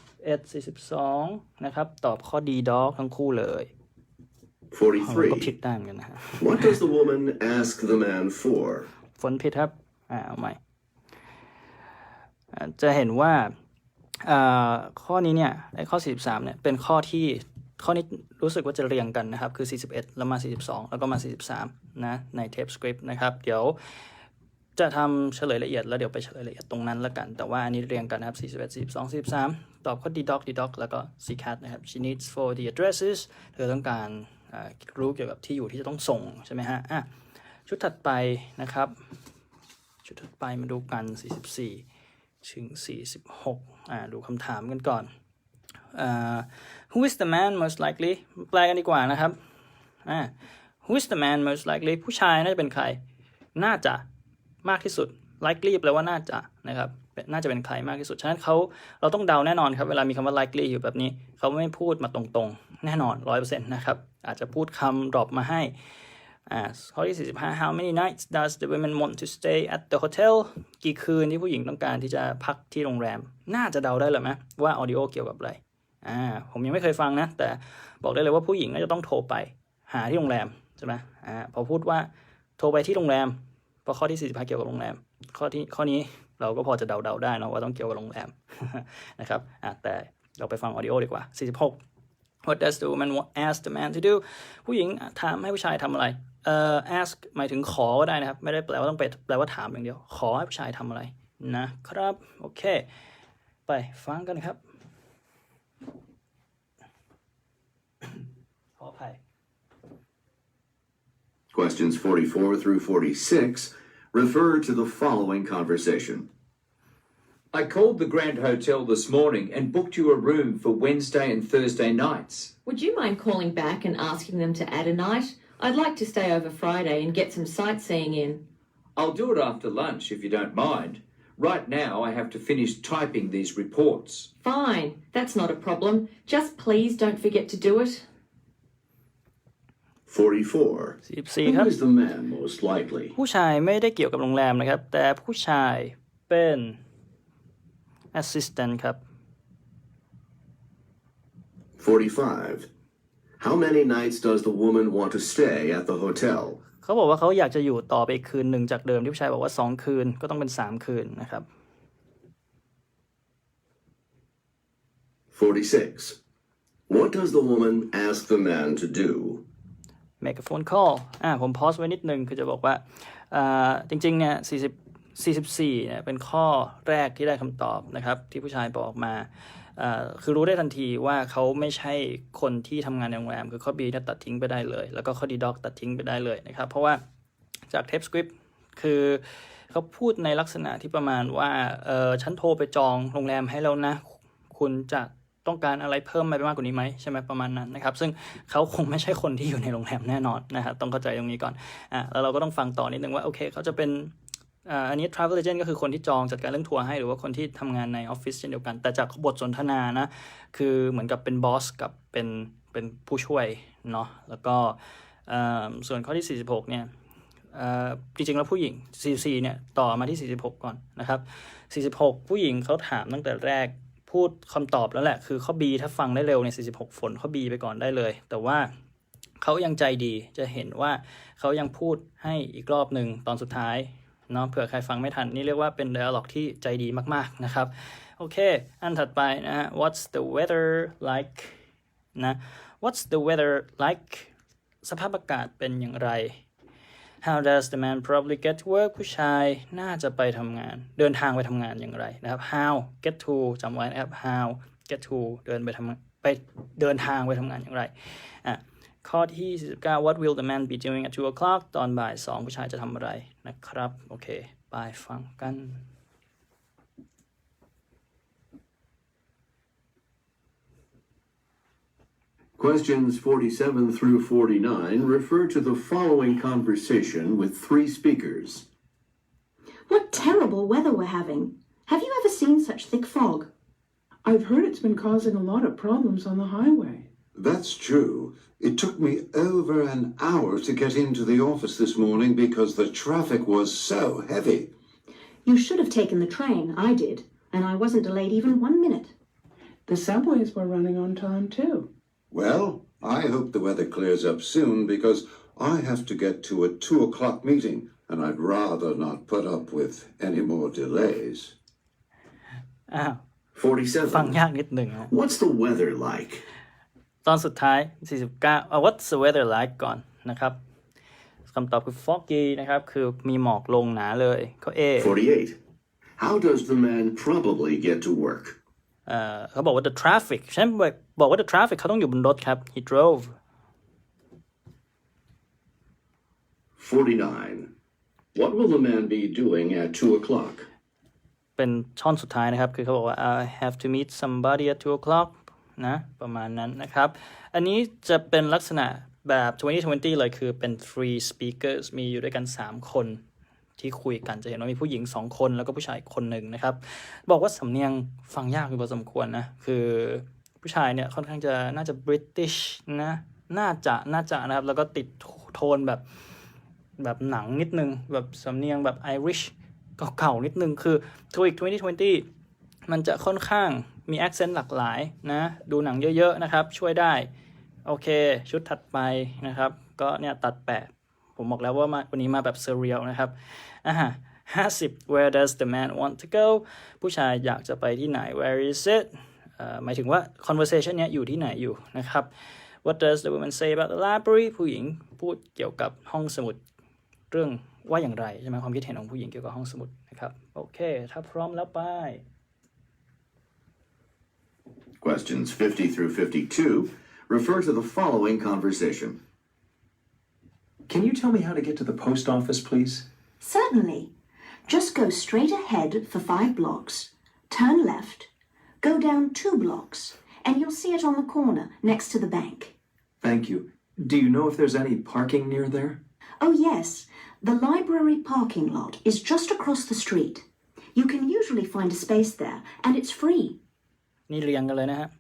41 42นะครับตอบข้อ D doc ทั้งคู่เลยก็ผิด 43. ได้เหมือนกันนะฮะ What does the woman ask the man for? ฝนผิดครับเอาใหม่จะเห็นว่าข้อนี้เนี่ยในข้อ43เนี่ยเป็นข้อนี้รู้สึกว่าจะเรียงกันนะครับคือ41แล้วมา42แล้วก็มา43นะในเทปสคริปต์นะครับเดี๋ยวจะทำเฉลยละเอียดแล้วเดี๋ยวไปเฉลยละเอียดตรงนั้นละกันแต่ว่าอันนี้เรียงกันนะครับ41 42 43ตอบข้อ D doc แล้วก็ C cat นะครับ she needs for the addresses เธอต้องการรู้เกี่ยวกับที่อยู่ที่จะต้องส่งใช่ไหมฮะชุดถัดไปนะครับชุดถัดไปมาดูกัน44ถึง46ดูคำถามกันก่อน Who is the man most likely แปลกันดีกว่านะครับWho is the man most likely ผู้ชายน่าจะเป็นใครน่าจะมากที่สุด likely แปลว่าน่าจะนะครับน่าจะเป็นใครมากที่สุดฉะนั้นเราต้องเดาแน่นอนครับเวลามีคำว่า likely อยู่แบบนี้เขาไม่พูดมาตรงๆแน่นอน 100% นะครับอาจจะพูดคำดรอปมาให้ข้อที่45 How many nights does the women want to stay at the hotel กี่คืนที่ผู้หญิงต้องการที่จะพักที่โรงแรมน่าจะเดาได้เลยไหมว่าออดิโอเกี่ยวกับอะไรผมยังไม่เคยฟังนะแต่บอกได้เลยว่าผู้หญิงน่าจะต้องโทรไปหาที่โรงแรมใช่ไหมพอพูดว่าโทรไปที่โรงแรมเพราะข้อที่45เกี่ยวกับโรงแรมข้อนี้เราก็พอจะเดาได้นะว่าต้องเกี่ยวกับโรงแรม นะครับแต่เราไปฟังออดิโอดีกว่า46 What does the woman ask the man to do ผู้หญิงถามให้ผู้ชายทำอะไรask หมายถึงขอก็ได้นะครับไม่ได้แปลว่าต้องแปลว่าถามอย่างเดียวขอให้ผู้ชายทำอะไรนะครับโอเคไปฟังกันครับขออภัย Questions 44 through 46 refer to the following conversation. I called the Grand Hotel this morning and booked you a room for Wednesday and Thursday nights. Would you mind calling back and asking them to add a night? I'd like to stay over Friday and get some sightseeing in. I'll do it after lunch if you don't mind. Right now I have to finish typing these reports. Fine, that's not a problem. Just please don't forget to do it. 44. 44 ค Who รับ is the man most likely? ผู้ชายไม่ได้เกี่ยวกับโรงแรมนะครับแต่ผู้ชายเป็น assistant ครับ 45. How many nights does the woman want to stay at the hotel? เขาบอกว่าเขาอยากจะอยู่ต่อไปอีกคืนหนึ่งจากเดิมที่ผู้ชายบอกว่า2คืนก็ต้องเป็น3คืนนะครับ 46. What does the woman ask the man to do? make a phone call ผมพอสไว้นิดนึงคือจะบอกว่าจริงๆเนี่ย44เนี่ยเป็นข้อแรกที่ได้คำตอบนะครับที่ผู้ชายบอกมาคือรู้ได้ทันทีว่าเขาไม่ใช่คนที่ทำงานในโรงแรมคือข้อ B เนี่ยตัดทิ้งไปได้เลยแล้วก็ข้อ D doc ตัดทิ้งไปได้เลยนะครับเพราะว่าจากเทปสคริปต์คือเขาพูดในลักษณะที่ประมาณว่าฉันโทรไปจองโรงแรมให้แล้วนะคุณจะต้องการอะไรเพิ่มไปมากกว่านี้ไหมใช่ไหมประมาณนั้นนะครับซึ่งเขาคงไม่ใช่คนที่อยู่ในโรงแรมแน่นอนนะครับต้องเข้าใจตรงนี้ก่อนแล้วเราก็ต้องฟังต่อนิดนึงว่าโอเคเขาจะเป็นอันนี้ travel agent ก็คือคนที่จองจัดการเรื่องทัวร์ให้หรือว่าคนที่ทำงานในออฟฟิศเช่นเดียวกันแต่จากบทสนทนานะคือเหมือนกับเป็นบอสกับเป็นผู้ช่วยเนาะแล้วก็ส่วนข้อที่46เนี่ยจริงๆแล้วผู้หญิง44เนี่ยต่อมาที่46ก่อนนะครับ46ผู้หญิงเขาถามตั้งแต่แรกพูดคำตอบแล้วแหละคือข้อ B ถ้าฟังได้เร็วใน46ฝนข้อ B ไปก่อนได้เลยแต่ว่าเขายังใจดีจะเห็นว่าเขายังพูดให้อีกรอบหนึ่งตอนสุดท้ายเนาะเผื่อใครฟังไม่ทันนี่เรียกว่าเป็น dialogue ที่ใจดีมากๆนะครับโอเคอันถัดไปนะฮะ What's the weather like นะ What's the weather like สภาพอากาศเป็นอย่างไร How does the man probably get to work ผู้ชายน่าจะไปทำงานเดินทางไปทำงานอย่างไรนะครับ How get to จำไว้นะครับ How get to เดินไปท ไปเดินทางไปทำงานอย่างไรข้อที่49 What will the man be doing at 2 o'clock ตอนบ่าย2ผู้ชายจะทำอะไรนะครับโอเคไปฟังกัน Questions 47 through 49 refer to the following conversation with three speakers. What terrible weather we're having. Have you ever seen such thick fog? I've heard it's been causing a lot of problems on the highway. That's true. It took me over an hour to get into the office this morning because the traffic was so heavy. You should have taken the train. I did. And I wasn't delayed even 1 minute. The subways were running on time too. Well, I hope the weather clears up soon because I have to get to a 2 o'clock meeting and I'd rather not put up with any more delays. 47. ฟังยากนิดหนึ่ง What's the weather like? ตอนสุดท้าย49 What's the weather like ก่อนนะครับคำตอบคือ foggy นะครับคือมีหมอกลงหนาเลยข้อ A 48. How does the man probably get to work? เขาบอกว่า the traffic ฉันบอกว่า the traffic เขาต้องอยู่บนรถครับ he drove 49. What will the man be doing at 2 o'clock? เป็นช่อนสุดท้ายนะครับคือเขาบอกว่า I have to meet somebody at 2 o'clock นะประมาณนั้นนะครับอันนี้จะเป็นลักษณะแบบ2020เลยคือเป็น three speakers มีอยู่ด้วยกัน3คนที่คุยกันจะเห็นว่ามีผู้หญิง2คนแล้วก็ผู้ชายคนหนึ่งนะครับบอกว่าสำเนียงฟังยากอยู่พอสมควรนะคือผู้ชายเนี่ยค่อนข้างจะน่าจะ British นะน่าจะนะครับแล้วก็ติดโทนแบบหนังนิดนึงแบบสำเนียงแบบ Irish เก่าๆนิดนึงคือ TOEIC 2020มันจะค่อนข้างมี accent หลากหลายนะดูหนังเยอะๆนะครับช่วยได้โอเคชุดถัดไปนะครับก็เนี่ยตัดแปะผมบอกแล้วว่าวันนี้มาแบบ surreal นะครับ50 Where does the man want to go ผู้ชายอยากจะไปที่ไหน Where is it หมายถึงว่า conversation เนี้ยอยู่ที่ไหนอยู่นะครับ What does the woman say about the library ผู้หญิงพูดเกี่ยวกับห้องสมุดเรื่องว่าอย่างไรใช่ไหมความคิดเห็นของผู้หญิงเกี่ยวกับห้องสมุดนะครับโอเคถ้าพร้อมแล้วไป Questions 50 through 52 refer to the following conversation. Can you tell me how to get to the post office, please? Certainly. Just go straight ahead for 5 blocks, turn left, go down 2 blocks, and you'll see it on the corner next to the bank. Thank you. Do you know if there's any parking near there? Oh, yes. The library parking lot is just across the street. You can usually find a space there, and it's free. นี่เรียงกันเลยนะฮะ 51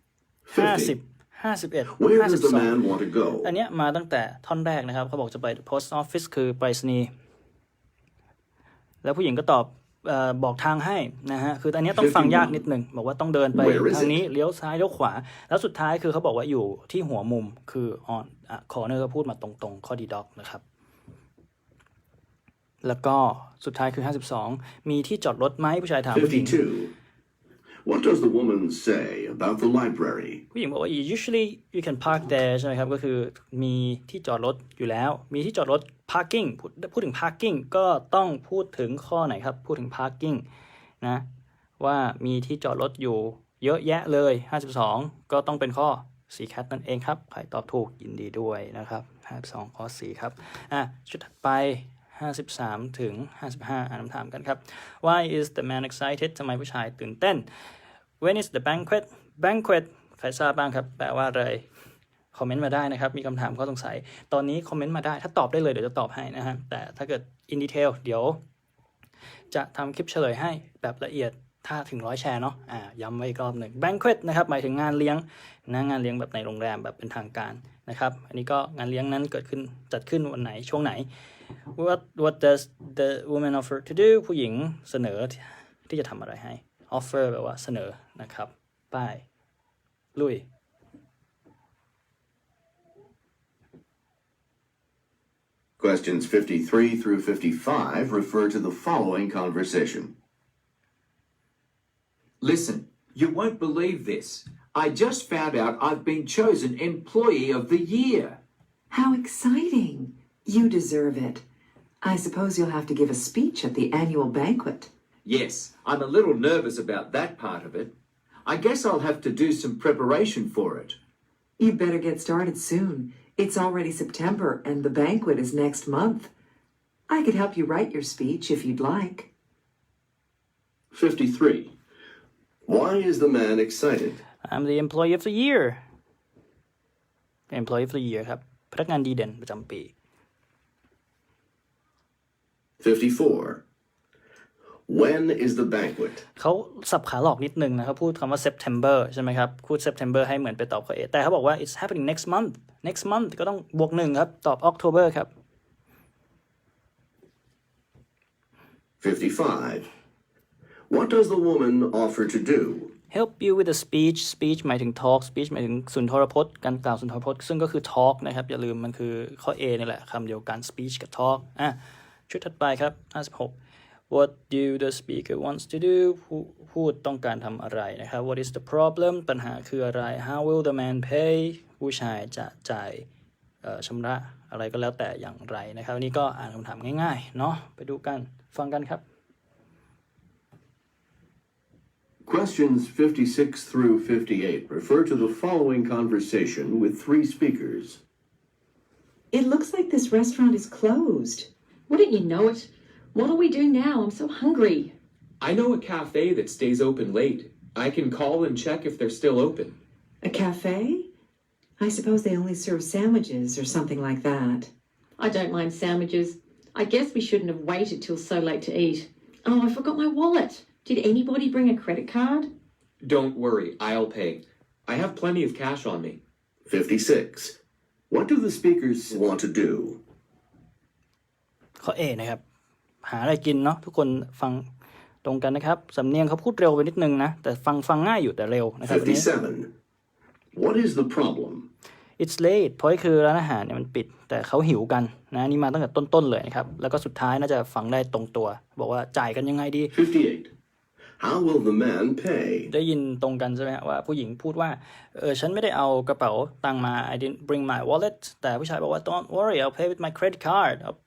Where does the man want to go? อันเนี้ยมาตั้งแต่ท่อนแรกนะครับเขาบอกจะไป post office คือไปรษณีย์แล้วผู้หญิงก็ตอบบอกทางให้นะฮะคืออันนี้ต้องฟังยากนิดนึงบอกว่าต้องเดินไปทางนี้เลี้ยวซ้ายเลี้ยวขวาแล้วสุดท้ายคือเขาบอกว่าอยู่ที่หัวมุมคือ on corner ก็พูดมาตรงๆข้อดีด็อกนะครับแล้วก็สุดท้ายคือ52มีที่จอดรถไหมผู้ชายถามผู้หญิง 52. What does the woman say about the library? ผู้หญิงบอกว่า usually you can park there ใช่ไหมครับก็คือมีที่จอดรถอยู่แล้วมีที่จอดรถ parking พูดถึง parking ก็ต้องพูดถึงข้อไหนครับพูดถึง parking นะว่ามีที่จอดรถอยู่เยอะแยะเลย52ก็ต้องเป็นข้อ C cat นั่นเองครับใครตอบถูกยินดีด้วยนะครับ52ข้อ C ครับชุดถัดไป53ถึง55อ่านคำถามกันครับ Why is the man excited ทำไมผู้ชายตื่นเต้น When is the banquet ใครทราบบ้างครับแปลว่าอะไรคอมเมนต์มาได้นะครับมีคำถามข้อสงสัยตอนนี้คอมเมนต์มาได้ถ้าตอบได้เลยเดี๋ยวจะตอบให้นะฮะแต่ถ้าเกิด in detail เดี๋ยวจะทำคลิปเฉลยให้แบบละเอียดถ้าถึง100แชร์เนาะย้ำไว้อีกรอบหนึ่ง banquet นะครับหมายถึงงานเลี้ยงนะงานเลี้ยงแบบในโรงแรมแบบเป็นทางการนะครับอันนี้ก็งานเลี้ยงนั้นจัดขึ้นวันไหนช่วงไหนWhat does the woman offer to do ผู้หญิงเสนอที่จะทำอะไรให้ offer แปลว่าเสนอนะครับไปลุย Questions 53 through 55 refer to the following conversation. Listen, you won't believe this. I just found out I've been chosen Employee of the Year. How exciting! You deserve it. I suppose you'll have to give a speech at the annual banquet. Yes, I'm a little nervous about that part of it. I guess I'll have to do some preparation for it. You'd better get started soon. It's already September and the banquet is next month. I could help you write your speech if you'd like. 53. Why is the man excited? I'm the employee of the year employee of the year ครับพนักงานดีเด่นประจำปี 54. When is the banquet? เขาสับขาหลอกนิดนึงนะครับพูดคำว่า September ใช่ไหมครับพูด September ให้เหมือนไปตอบข้อ A แต่เขาบอกว่า it's happening next month ก็ต้องบวก1ครับตอบ October ครับ 55. What does the woman offer to do? help you with a speech หมายถึง talk speech หมายถึงสุนทรพจน์การกล่าวสุนทรพจน์ซึ่งก็คือ talk นะครับอย่าลืมมันคือข้อ A นี่แหละคำเดียวกัน speech กับ talk ชุดถัดไปครับ56 what do the speaker wants to do พูดต้องการทำอะไรนะครับ what is the problem ปัญหาคืออะไร how will the man pay ผู้ชายจะจ่ายชำระอะไรก็แล้วแต่อย่างไรนะครับนี่ก็อ่านคำถามง่ายๆเนาะไปดูกันฟังกันครับ Questions 56 through 58 refer to the following conversation with 3 speakers. It looks like this restaurant is closed. Wouldn't you know it? What'll we do now? I'm so hungry. I know a cafe that stays open late. I can call and check if they're still open. A cafe? I suppose they only serve sandwiches or something like that. I don't mind sandwiches. I guess we shouldn't have waited till so late to eat. Oh, I forgot my wallet. Did anybody bring a credit card? Don't worry, I'll pay. I have plenty of cash on me. 56. What do the speakers want to do? ข้อ A นะครับหาอะไรกินเนาะทุกคนฟังตรงกันนะครับสำเนียงเขาพูดเร็วไปนิดนึงนะแต่ฟังง่ายอยู่แต่เร็วนะครับวันนี้ 57. What is the problem? It's late เพราะคือร้านอาหารเนี่ยมันปิดแต่เขาหิวกันนะนี่มาตั้งแต่ต้นเลยนะครับแล้วก็สุดท้ายน่าจะฟังได้ตรงตัวบอกว่าจ่ายกันยังไงดี 58. How will the man pay? ได้ยินตรงกันใช่ไหมว่าผู้หญิงพูดว่าฉันไม่ได้เอากระเป๋าตังค์มา I didn't bring my wallet แต่ผู้ชายบอกว่า Don't worry I'll pay with my credit card I'll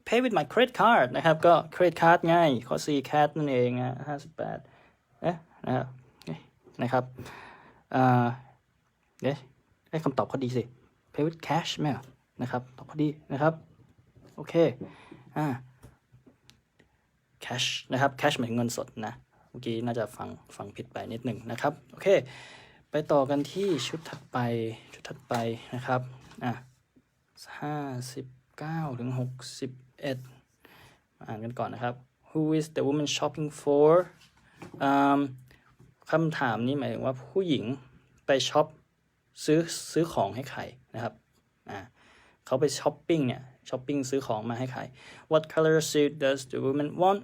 pay with my credit card นะครับก็ credit card ง่ายข้อ C cat นั่นเอง58นะครับได้คำตอบข้อดีสิ pay with cash ไหมนะครับตอบข้อดีนะครับโอเคcash นะครับ cash หมายถึงเงินสดนะเมื่อกี้น่าจะฟังผิดไปนิดหนึ่งนะครับโอเคไปต่อกันที่ชุดถัดไปนะครับ59ถึง61มาอ่านกันก่อนนะครับ Who is the woman shopping for คำถามนี้หมายถึงว่าผู้หญิงไปช็อปซื้อของให้ใครนะครับเขาไปช้อปปิ้งซื้อของมาให้ใคร What color suit does the woman want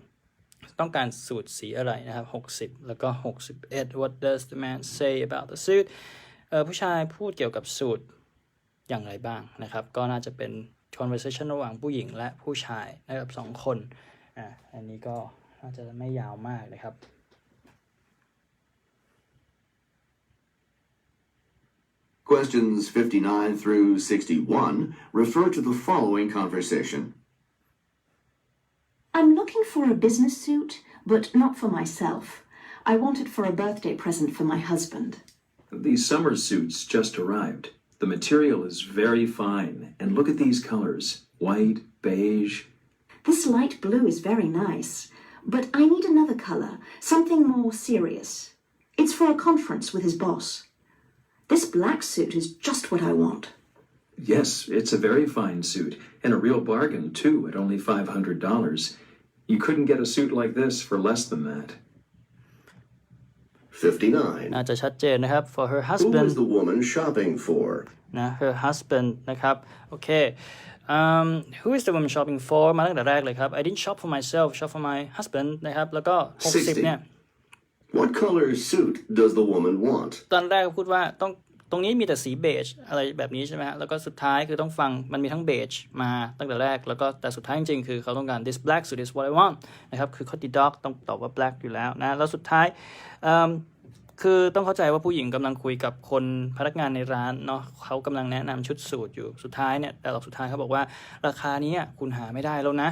ต้องการสูทสีอะไรนะครับ60แล้วก็61 What does the man say about the suit ผู้ชายพูดเกี่ยวกับสูทอย่างไรบ้างนะครับก็น่าจะเป็น conversation ระหว่างผู้หญิงและผู้ชายนะครับ2คนอันนี้ก็น่าจะไม่ยาวมากนะครับ Questions 59 through 61 refer to the following conversation. I'm looking for a business suit, but not for myself. I want it for a birthday present for my husband. These summer suits just arrived. The material is very fine. And look at these colors. White, beige. This light blue is very nice, but I need another color, something more serious. It's for a conference with his boss. This black suit is just what I want. Yes, it's a very fine suit. And a real bargain, too, at only $500. You couldn't get a suit like this for less than that. 59. น่าจะชัดเจนนะครับ for her Who husband is the woman shopping for? นะ her husband นะครับโอเค who is the woman shopping for มาตั้งแต่แรกเลยครับ I didn't shop for myself shop for my husband นะครับแล้วก็60เนี่ย What color suit does the woman want? ตอนแรกพูดว่าตรงนี้มีแต่สีเบจอะไรแบบนี้ใช่ไหมฮะแล้วก็สุดท้ายคือต้องฟังมันมีทั้งเบจมาตั้งแต่แรกแล้วก็แต่สุดท้ายจริงๆคือเขาต้องการ this black suit is what I want นะครับคือข้อดีด็อกต้องตอบว่า black อยู่แล้วนะแล้วสุดท้ายคือต้องเข้าใจว่าผู้หญิงกำลังคุยกับคนพนักงานในร้านเนาะเขากำลังแนะนำชุดสูทอยู่สุดท้ายเนี่ยแต่สุดท้ายเขาบอกว่าราคานี้คุณหาไม่ได้แล้วนะ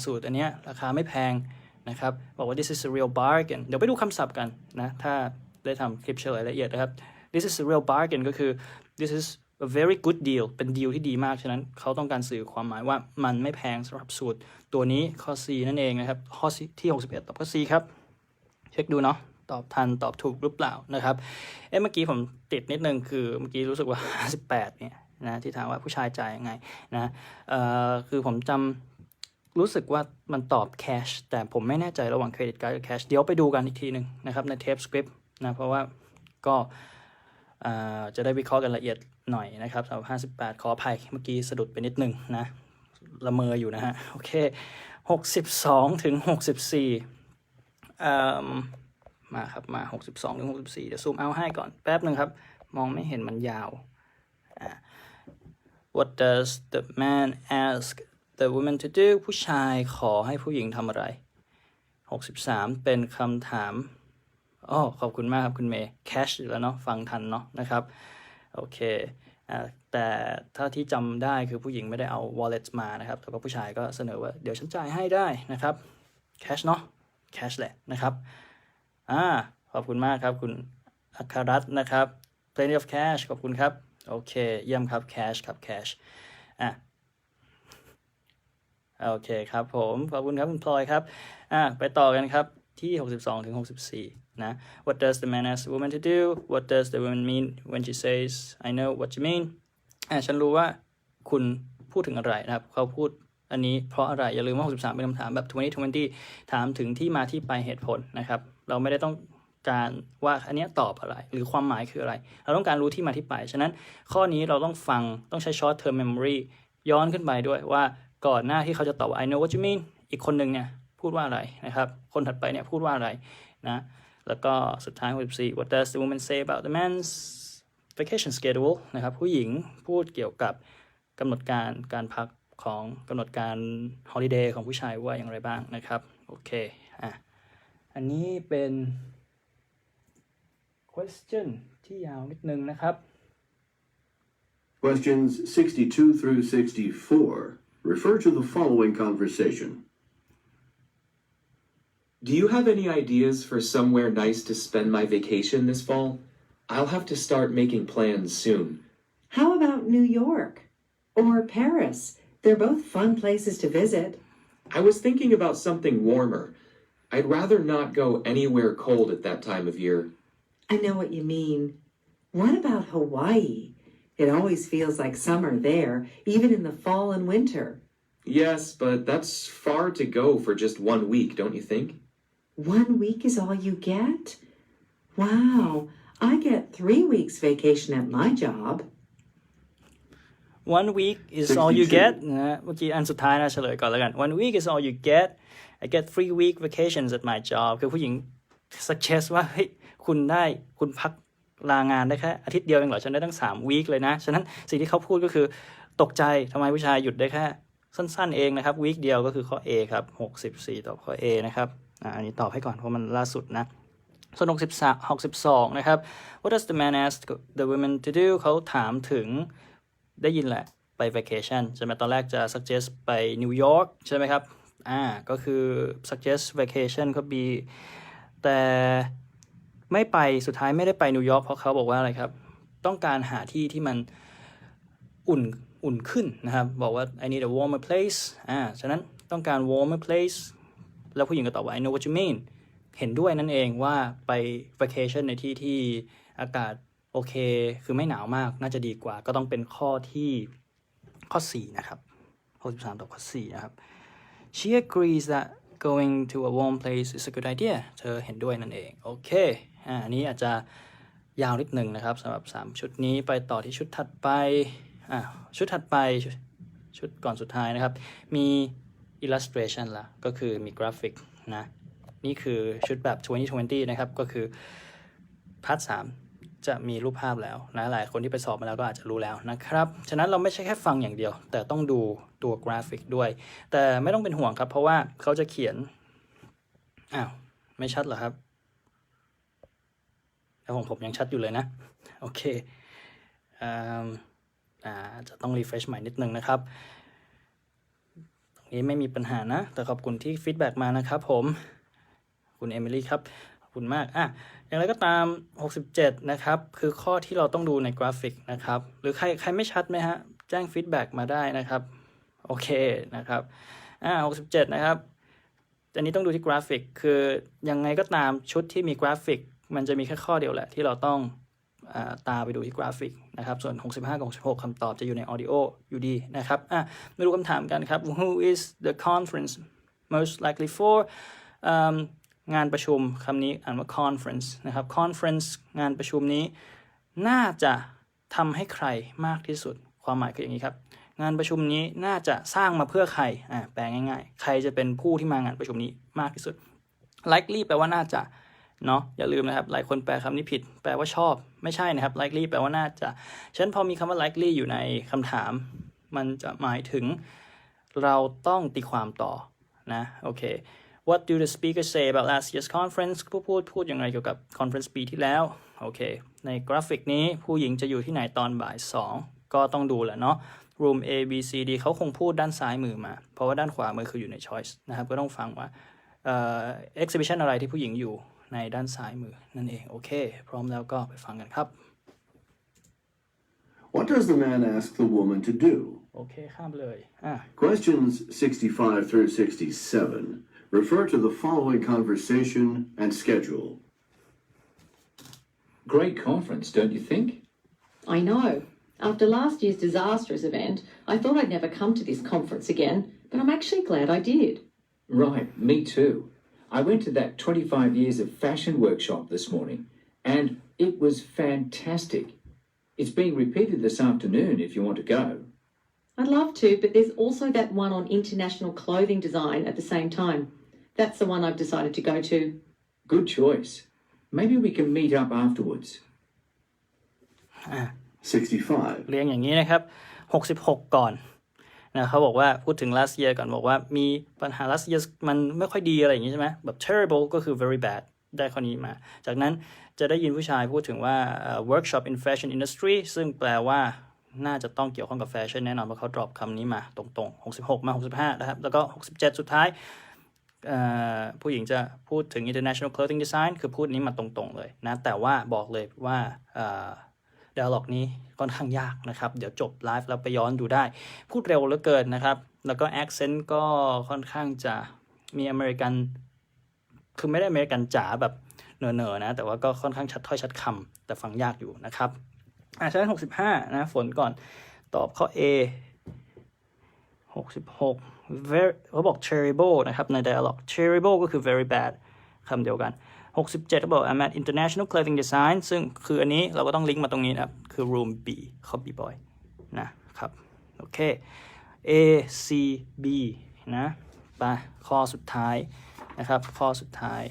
สูทอันเนี้ยราคาไม่แพงนะครับบอกว่า this is a real bargain เดี๋ยวไปดูคำศัพท์กันนะถ้า ได้ทำคลิปเฉลยละเอียดนะครับ this is a real bargain ก็คือ this is a very good deal เป็นดีลที่ดีมากฉะนั้นเขาต้องการสื่อความหมายว่ามันไม่แพงสำหรับสูตรตัวนี้ข้อ C นั่นเองนะครับข้อที่61ตอบข้อ C ครับเช็คดูเนาะตอบทันตอบถูกหรือเปล่านะครับเมื่อกี้ผมติดนิดนึงคือเมื่อกี้รู้สึกว่า58เนี่ยนะที่ถามว่าผู้ชายจ่ายยังไงนะคือผมจำรู้สึกว่ามันตอบแคชแต่ผมไม่แน่ใจระหว่างเครดิตการ์ดกับแคชเดี๋ยวไปดูกันอีกทีหนึ่งนะครับในเทปสคริปต์นะเพราะว่าก็จะได้วิเคราะห์กันละเอียดหน่อยนะครับสำหรับ58ขออภัยเมื่อกี้สะดุดไปนิดนึงนะละเมออยู่นะฮะโอเค62ถึง64มาครับมา62ถึง64เดี๋ยวซูมเอาให้ก่อนแป๊บนึงครับมองไม่เห็นมันยาว What does the man ask the woman to do ผู้ชายขอให้ผู้หญิงทำอะไร63เป็นคำถามขอบคุณมากครับคุณเมย์แคชอยู่แล้วเนาะฟังทันเนาะนะครับโอเคแต่ถ้าที่จำได้คือผู้หญิงไม่ได้เอา wallet มานะครับแต่ว่าผู้ชายก็เสนอว่าเดี๋ยวฉันจ่ายให้ได้นะครับแคชเนาะแคชแหละนะครับขอบคุณมากครับคุณอัครรัตน์นะครับ plenty of cash ขอบคุณครับโอเคเยี่ยมครับ cash ครับ cash โอเคครับผมขอบคุณครับคุณพลอยครับไปต่อกันครับที่62ถึง64นะ What does the man ask the woman to do What does the woman mean when she says I know what you mean ฉันรู้ว่าคุณพูดถึงอะไรนะครับเขาพูดอันนี้เพราะอะไรอย่าลืมว่า63เป็นคำถามแบบ20ถามถึงที่มาที่ไปเหตุผลนะครับเราไม่ได้ต้องการว่าอันนี้ตอบอะไรหรือความหมายคืออะไรเราต้องการรู้ที่มาที่ไปฉะนั้นข้อนี้เราต้องฟังต้องใช้ short term memory ย้อนขึ้นไปด้วยว่าก่อนหน้าที่เขาจะตอบว่า I know what you mean อีกคนหนึ่งเนี่ยพูดว่าอะไรนะครับคนถัดไปเนี่ยพูดว่าอะไรนะแล้วก็สุดท้าย64 What does the woman say about the man's vacation schedule นะครับผู้หญิงพูดเกี่ยวกับกำหนดการพักของกำหนดการ holiday ของผู้ชายว่าอย่างไรบ้างนะครับโอเคอันนี้เป็น question ที่ยาวนิดนึงนะครับ Questions 62 through 64 refer to the following conversation. Do you have any ideas for somewhere nice to spend my vacation this fall? I'll have to start making plans soon. How about New York? Or Paris? They're both fun places to visit. I was thinking about something warmer. I'd rather not go anywhere cold at that time of year. I know what you mean. What about Hawaii? It always feels like summer there, even in the fall and winter. Yes, but that's far to go for just 1 week, don't you think? 1 week is all you get? Wow, I get 3 weeks vacation at my job. 1 week is all you get นะเมื่อกี้อันสุดท้ายนะเฉลยก่อนแล้วกัน 1 week is all you get I get 3 week vacations at my job คือผู้หญิง suggest ว่าเฮ้ยคุณพักลางานได้แค่อาทิตย์เดียวเองเหรอฉันได้ตั้ง3 week เลยนะฉะนั้นสิ่งที่เขาพูดก็คือตกใจทำไมผู้ชายหยุดได้แค่สั้นๆเองนะครับ week เดียวก็คือข้อ A ครับ64ตอบข้อ A นะครับอันนี้ตอบให้ก่อนเพราะมันล่าสุดนะส่วน62นะครับ What does the man ask the woman to do เขาถามถึงได้ยินแหละไป vacation ใช่ไหมตอนแรกจะ suggest ไปนิวยอร์กใช่ไหมครับก็คือ suggest vacation ก็ B แต่ไม่ไปสุดท้ายไม่ได้ไปนิวยอร์กเพราะเขาบอกว่าอะไรครับต้องการหาที่ที่มันอุ่นขึ้นนะครับบอกว่า I need a warmer place ฉะนั้นต้องการ warmer place แล้วผู้หญิงก็ตอบว่า I know what you mean เห็นด้วยนั่นเองว่าไป vacation ในที่ที่อากาศโอเคคือไม่หนาวมากน่าจะดีกว่าก็ต้องเป็นข้อ4นะครับ63ตอบข้อ4นะครับ She agrees that going to a warm place is a good idea เธอเห็นด้วยนั่นเองโอเคอันนี้อาจจะยาวนิดหนึ่งนะครับสำหรับ3ชุดนี้ไปต่อที่ชุดถัดไปชุดถัดไปชุดก่อนสุดท้ายนะครับมี illustration ละก็คือมีกราฟิกนะนี่คือชุดแบบ2020นะครับก็คือพาร์ท3จะมีรูปภาพแล้วนะหลายคนที่ไปสอบมาแล้วก็อาจจะรู้แล้วนะครับฉะนั้นเราไม่ใช่แค่ฟังอย่างเดียวแต่ต้องดูตัวกราฟิกด้วยแต่ไม่ต้องเป็นห่วงครับเพราะว่าเขาจะเขียนไม่ชัดเหรอครับแต่ของผมยังชัดอยู่เลยนะโอเคจะต้อง refresh ใหม่นิดนึงนะครับตรงนี้ไม่มีปัญหานะแต่ขอบคุณที่ฟีดแบ็กมานะครับผมคุณเอมิลี่ครับขอบคุณมาก อย่างไรก็ตาม67นะครับคือข้อที่เราต้องดูในกราฟิกนะครับหรือใครไม่ชัดไหมฮะแจ้งฟีดแบ็กมาได้นะครับโอเคนะครับ67นะครับอันนี้ต้องดูที่กราฟิกคือยังไงก็ตามชุดที่มีกราฟิกมันจะมีแค่ข้อเดียวแหละที่เราต้องตาไปดูที่กราฟิกนะครับส่วน65กับ66คำตอบจะอยู่ในออดิโออยู่ดีนะครับมาดูคำถามกันครับ Who is the conference most likely for งานประชุมคำนี้อ่านว่า conference นะครับ conference งานประชุมนี้น่าจะทำให้ใครมากที่สุดความหมายคืออย่างนี้ครับงานประชุมนี้น่าจะสร้างมาเพื่อใครแปลง่ายๆใครจะเป็นผู้ที่มางานประชุมนี้มากที่สุด likely แปลว่าน่าจะเนาะอย่าลืมนะครับหลายคนแปลคำนี้ผิดแปลว่าชอบไม่ใช่นะครับ likely แปลว่าน่าจะฉะนั้นพอมีคำว่า likely อยู่ในคำถามมันจะหมายถึงเราต้องตีความต่อนะโอเค What do the speakers say about last year's conference ผู้พูดอย่างไรเกี่ยวกับ conference ปีที่แล้วโอเคในกราฟิกนี้ผู้หญิงจะอยู่ที่ไหนตอนบ่าย2ก็ต้องดูแหละเนาะ room A B C D เขาคงพูดด้านซ้ายมือมาเพราะว่าด้านขวามือคืออยู่ใน choice นะครับก็ต้องฟังว่าexhibition อะไรที่ผู้หญิงอยู่ในด้านซ้ายมือนั่นเองโอเคพร้อมแล้วก็ไปฟังกันครับ What does the man ask the woman to do? โอเคข้ามเลยQuestions 65 through 67 refer to the following conversation and schedule. Great conference, don't you think? I know. After last year's disastrous event, I thought I'd never come to this conference again, but I'm actually glad I did. Right, me too. I went to that 25 years of fashion workshop this morning, and it was fantastic. It's being repeated this afternoon if you want to go. I'd love to, but there's also that one on international clothing design at the same time. That's the one I've decided to go to. Good choice. Maybe we can meet up afterwards. 65. เรียงอย่างนี้นะครับ66ก่อนนะเขาบอกว่าพูดถึง last year ก่อนบอกว่ามีปัญหา last year มันไม่ค่อยดีอะไรอย่างนี้ใช่ไหมแบบ terrible ก็คือ very bad ได้ข้อนี้มาจากนั้นจะได้ยินผู้ชายพูดถึงว่าworkshop in fashion industry ซึ่งแปลว่าน่าจะต้องเกี่ยวข้องกับแฟชั่นแน่นอนเพราะเขา drop คำนี้มาตรงๆ66มา65นะครับแล้วก็67สุดท้ายผู้หญิงจะพูดถึง international clothing design คือพูดนี้มาตรงๆเลยนะแต่ว่าบอกเลยว่าdialogue นี้ค่อนข้างยากนะครับเดี๋ยวจบไลฟ์แล้วไปย้อนดูได้พูดเร็วเหลือเกินนะครับแล้วก็ accent ก็ค่อนข้างจะมีอเมริกันคือไม่ได้อเมริกันจ๋าแบบเนอๆนะแต่ว่าก็ค่อนข้างชัดถ้อยชัดคำแต่ฟังยากอยู่นะครับฉะนั้น65นะฝนก่อนตอบข้อ A 66 very เขาบอก terrible นะครับใน dialogue terrible ก็คือ very bad คำเดียวกัน67เขาบอก I'm at international clothing design ซึ่งคืออันนี้เราก็ต้องลิงก์มาตรงนี้นะครับคือ room B copy boy นะครับโอเค A C B นะไปข้อสุดท้ายนะครับข้อสุดท้าย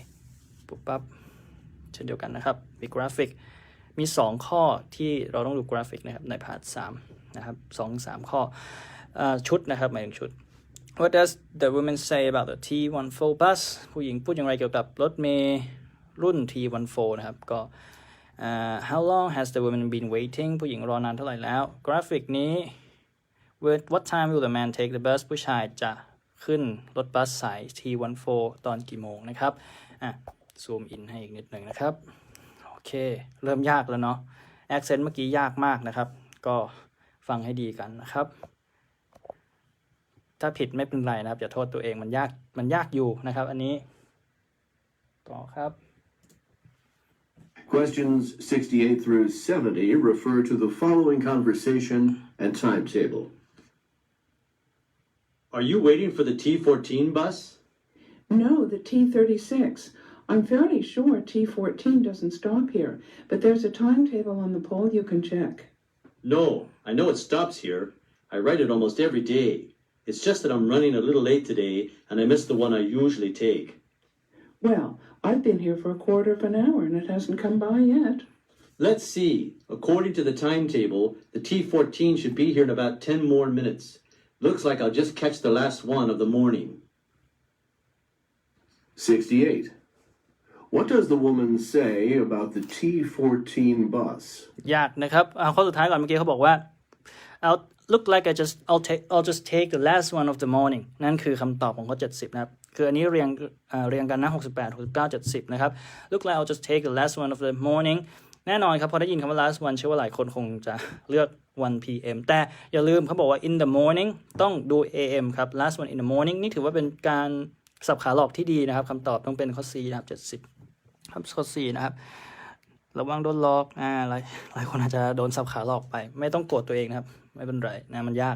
ปุ๊บปั๊บเช่นเดียวกันนะครับมีกราฟิกมี2ข้อที่เราต้องดูกราฟิกนะครับในพาร์ท3นะครับ 2-3 ข้อชุดนะครับหมายถึงชุด What does the woman say about the T14 bus ผู้หญิงพูดอย่างไรเกี่ยวกับรถเมล์รุ่น T14 นะครับก็how long has the woman been waiting ผู้หญิงรอนานเท่าไหร่แล้วกราฟิกนี้ what time will the man take the bus ผู้ชายจะขึ้นรถบัสสาย T14 ตอนกี่โมงนะครับซูมอินให้อีกนิดหนึ่งนะครับโอเคเริ่มยากแล้วเนาะ accent เมื่อกี้ยากมากนะครับก็ฟังให้ดีกันนะครับถ้าผิดไม่เป็นไรนะครับอย่าโทษตัวเองมันยากอยู่นะครับอันนี้ต่อครับQuestions 68 through 70 refer to the following conversation and timetable. Are you waiting for the T14 bus? No, the T36. I'm fairly sure T14 doesn't stop here, but there's a timetable on the pole you can check. No, I know it stops here. I write it almost every day. It's just that I'm running a little late today, and I missed the one I usually take. Well, I've been here for a quarter of an hour and it hasn't come by yet. Let's see. According to the timetable, the T14 should be here in about 10 more minutes. Looks like I'll just catch the last one of the morning. 68. What does the woman say about the T14 bus? ยากนะครับข้อสุดท้ายก่อนเมื่อกี้เขาบอกว่า I'll just take the last one of the morning นั่นคือคำตอบของข้อ70นะครับ คืออันนี้เรียงกันนะ68 69 70นะครับ Look like I'll just take the last one of the morning แน่นอนครับพอได้ยินคำว่า last one เชื่อว่าหลายคนคงจะเลือก 1 p.m. แต่อย่าลืมเขาบอกว่า in the morning ต้องดู am ครับ last one in the morning นี่ถือว่าเป็นการสับขาหลอกที่ดีนะครับคำตอบต้องเป็นข้อ C นะครับ70ครับข้อ C นะครับระวังโดนหลอกหลายคนอาจจะโดนสับขาหลอกไปไม่ต้องโกรธตัวเองนะครับไม่เป็นไรนะมันยาก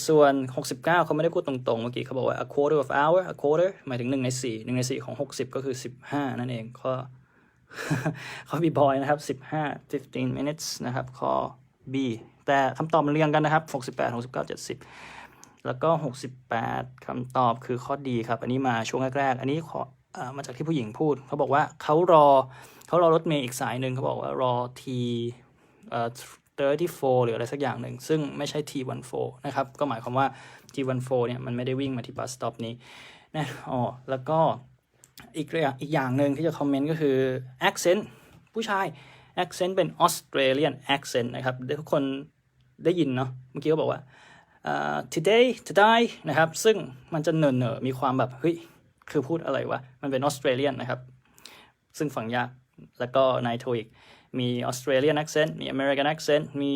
ส่วน69เขาไม่ได้พูดตรงๆเมื่อกี้เขาบอกว่า a quarter of hour a quarter หมายถึง1 ใน 4ของ60ก็คือ15นั่นเองข้อ ข้อ B boy นะครับ15 minutes นะครับข้อ B แต่คำตอบมันเรียงกันนะครับ68 69 70แล้วก็68คำตอบคือข้อ D ครับอันนี้มาช่วงแรกๆอันนี้มาจากที่ผู้หญิงพูดเขาบอกว่าเขารอรถเมล์อีกสายหนึ่งเขาบอกว่ารอ 34หรืออะไรสักอย่างหนึ่งซึ่งไม่ใช่ T14 นะครับก็หมายความว่า T14 เนี่ยมันไม่ได้วิ่งมาที่บัสสต็อปนี้นะแล้วก็อีกอย่างหนึ่งที่จะคอมเมนต์ก็คือ accent ผู้ชาย accent เป็น Australian accent นะครับทุกคนได้ยินเนาะเมื่อกี้ก็บอกว่าtoday นะครับซึ่งมันจะเนอมีความแบบเฮ้ยคือพูดอะไรวะมันเป็น Australian นะครับซึ่งฟังยากแล้วก็ใน TOEIC มี Australian accent มี American accent มี